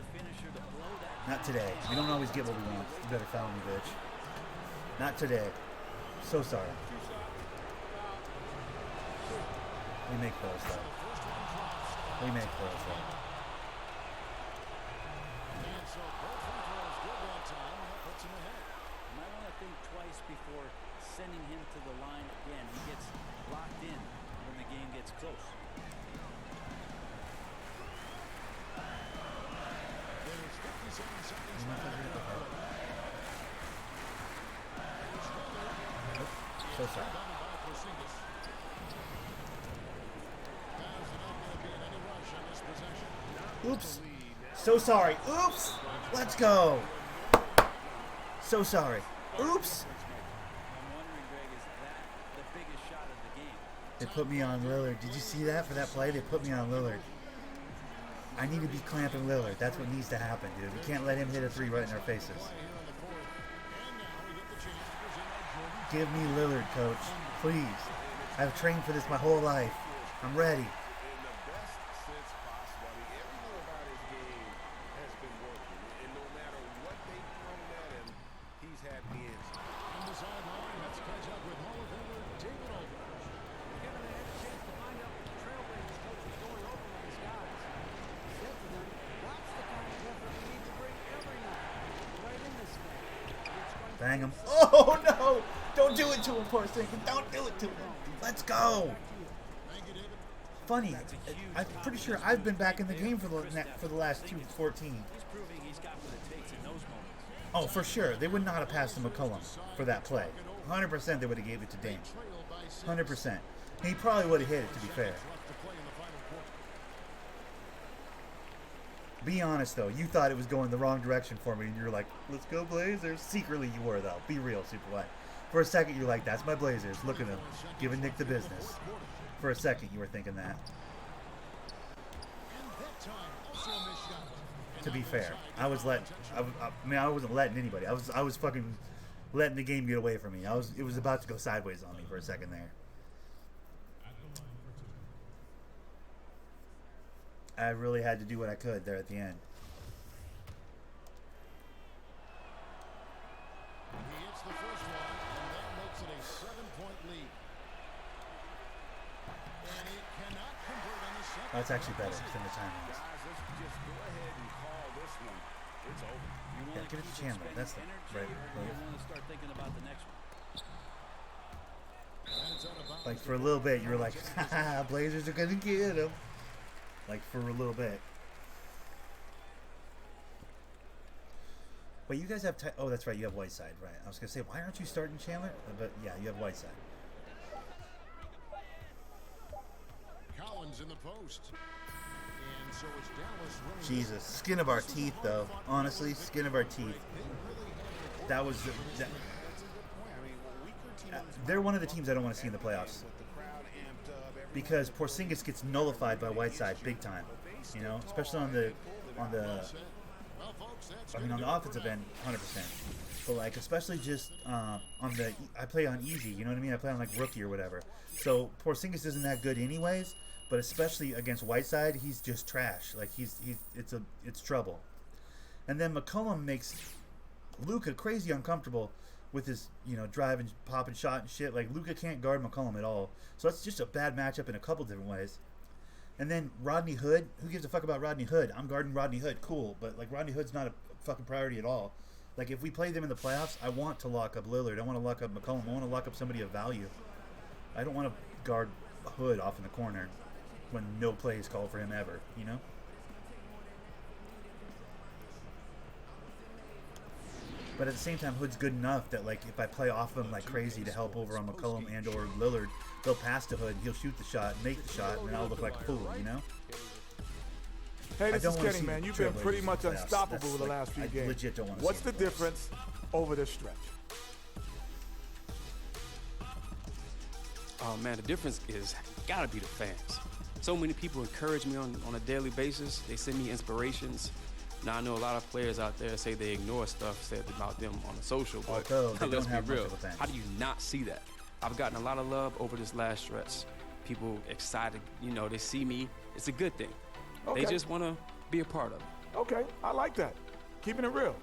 Not today. We don't always get what we want. You better follow me, bitch. Not today. So sorry. We make those, though. We make those, though. Might want to think twice before sending him to the line again. He gets locked in when the game gets close. So sorry. Oops. So sorry. Oops. Let's go. So sorry. Oops. They put me on Lillard. Did you see that for that play? They put me on Lillard. I need to be clamping Lillard. That's what needs to happen, dude. We can't let him hit a three right in our faces. Give me Lillard, coach. Please. I've trained for this my whole life. I'm ready. Bang him. Oh, no. Don't do it to him, Porzingis. Don't do it to him. Let's go. Funny. I'm pretty sure I've been back in the game for the last 14. Oh, for sure. They would not have passed to McCollum for that play. 100% they would have gave it to Dame. 100%. He probably would have hit it, to be fair. Be honest, though. You thought it was going the wrong direction for me, and you were like, let's go Blazers. Secretly, you were, though. Be real, Super White. For a second, you're like, that's my Blazers. Look at them. Giving Nick the business. For a second, you were thinking that. To be fair, I wasn't letting anybody. I was fucking letting the game get away from me. It was about to go sideways on me for a second there. I really had to do what I could there at the end. He hits the first one, and that makes it a 7-point lead. And he cannot convert on the second. That's actually better than the timing. Guys, let's just go ahead and call this one. It's over. Yeah, give it to Chandler. That's the right move. Start thinking about the next one. Like for a little bit, you were like, haha, Blazers are gonna get him. Like for a little bit. Wait, you guys have oh, that's right, you have Whiteside, right? I was gonna say, why aren't you starting Chandler? But yeah, you have Whiteside. Collins in the post. And so it's Dallas running. Jesus, skin of our teeth, though. Honestly, skin of our teeth. That was they're one of the teams I don't want to see in the playoffs because Porzingis gets nullified by Whiteside big time. You know, especially on the on the offensive end, 100%. But like, especially just on the, I play on easy. You know what I mean? I play on like rookie or whatever. So Porzingis isn't that good anyways. But especially against Whiteside, he's just trash. Like it's trouble. And then McCollum makes Luka crazy uncomfortable with his, driving, popping shot and shit. Like Luka can't guard McCollum at all. So that's just a bad matchup in a couple different ways. And then Rodney Hood, who gives a fuck about Rodney Hood? I'm guarding Rodney Hood, cool, but like Rodney Hood's not a fucking priority at all. Like if we play them in the playoffs, I want to lock up Lillard. I want to lock up McCollum. I want to lock up somebody of value. I don't want to guard Hood off in the corner when no play is called for him ever, you know? But at the same time, Hood's good enough that, like, if I play off of him like crazy to help over on McCollum and or Lillard, they'll pass to Hood, he'll shoot the shot, make the shot, and then I'll look like a fool, you know? Hey, this is Kenny, man. You've been pretty much unstoppable the last few games. Legit don't want to What's see the difference over this stretch? Oh, man, the difference is gotta be the fans. So many people encourage me on a daily basis. They send me inspirations. Now, I know a lot of players out there say they ignore stuff said about them on the social, but let's be real. How do you not see that? I've gotten a lot of love over this last stretch. People excited, they see me. It's a good thing. Okay. They just want to be a part of it. Okay, I like that. Keeping it real.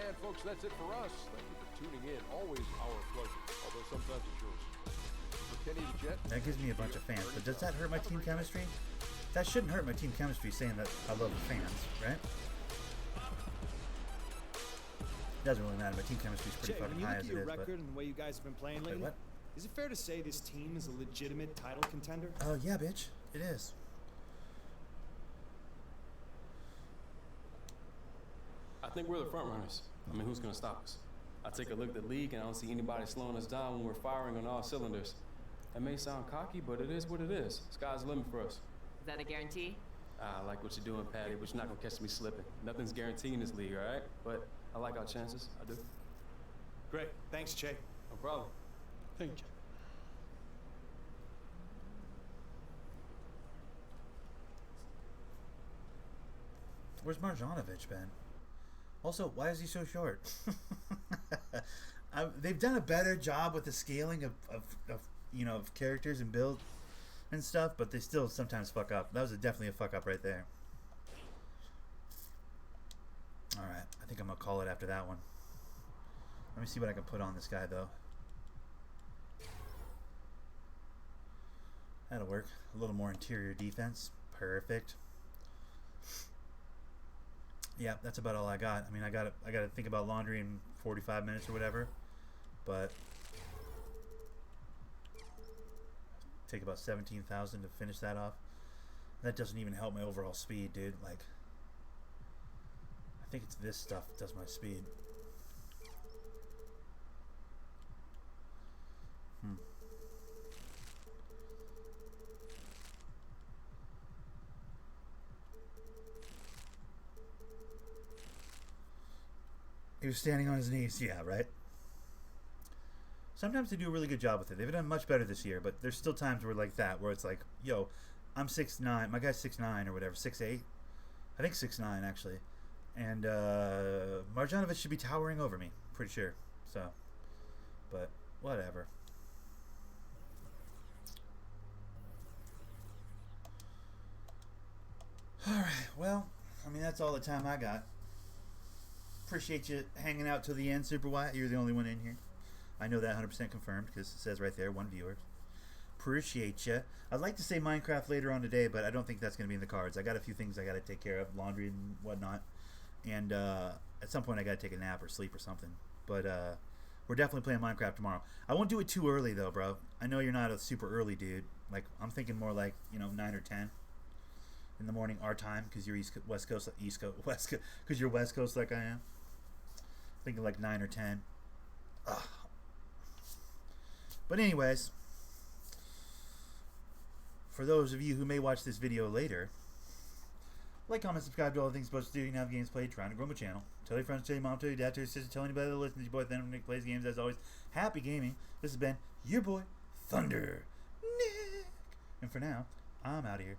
And, folks, that's it for us. Thank you for tuning in. Always our pleasure, although sometimes it's yours. For Kenny the Jet. That gives me a bunch of fans, but does that hurt my team chemistry? That shouldn't hurt my team chemistry saying that I love the fans, right? Doesn't really matter. My team chemistry is pretty fucking high as it is. When you look at your record and the way you guys have been playing lately, is it fair to say this team is a legitimate title contender? Oh, yeah, bitch. It is. I think we're the front runners. I mean, who's going to stop us? I take a look at the league and I don't see anybody slowing us down when we're firing on all cylinders. That may sound cocky, but it is what it is. Sky's the limit for us. Is that a guarantee? I like what you're doing, Patty, but you're not gonna catch me slipping. Nothing's guaranteed in this league, all right? But I like our chances. I do. Great. Thanks, Che. No problem. Thank you. Where's Marjanovic been? Also, why is he so short? They've done a better job with the scaling of of characters and build and stuff, but they still sometimes fuck up. That was definitely a fuck up right there. Alright, I think I'm going to call it after that one. Let me see what I can put on this guy, though. That'll work. A little more interior defense. Perfect. Yeah, that's about all I got. I mean, I got to think about laundry in 45 minutes or whatever, but take about 17,000 to finish that off. That doesn't even help my overall speed, dude. Like, I think it's this stuff that does my speed. He was standing on his knees. Yeah, right? Sometimes they do a really good job with it. They've done much better this year, but there's still times where like that, where it's like, yo, I'm 6'9", my guy's 6'9" or whatever, 6'8". I think 6'9", actually. And Marjanovic should be towering over me, pretty sure. So, but whatever. Alright, well, I mean, that's all the time I got. Appreciate you hanging out till the end, Super Wyatt. You're the only one in here. I know that 100% confirmed because it says right there, 1 viewer. Appreciate you. I'd like to say Minecraft later on today, but I don't think that's going to be in the cards. I got a few things I got to take care of, laundry and whatnot. And at some point I got to take a nap or sleep or something. But we're definitely playing Minecraft tomorrow. I won't do it too early though, bro. I know you're not a super early dude. Like, I'm thinking more like, 9 or 10 in the morning our time because you're West Coast because you're West Coast like I am. Thinking like 9 or 10. Ugh. But anyways, for those of you who may watch this video later, like, comment, subscribe to all the things supposed to do. You can have games played, trying to grow my channel. Tell your friends, tell your mom, tell your dad, tell your sister, tell anybody that listens. Your boy Thundernick plays games as always. Happy gaming. This has been your boy Thundernick. And for now, I'm out of here.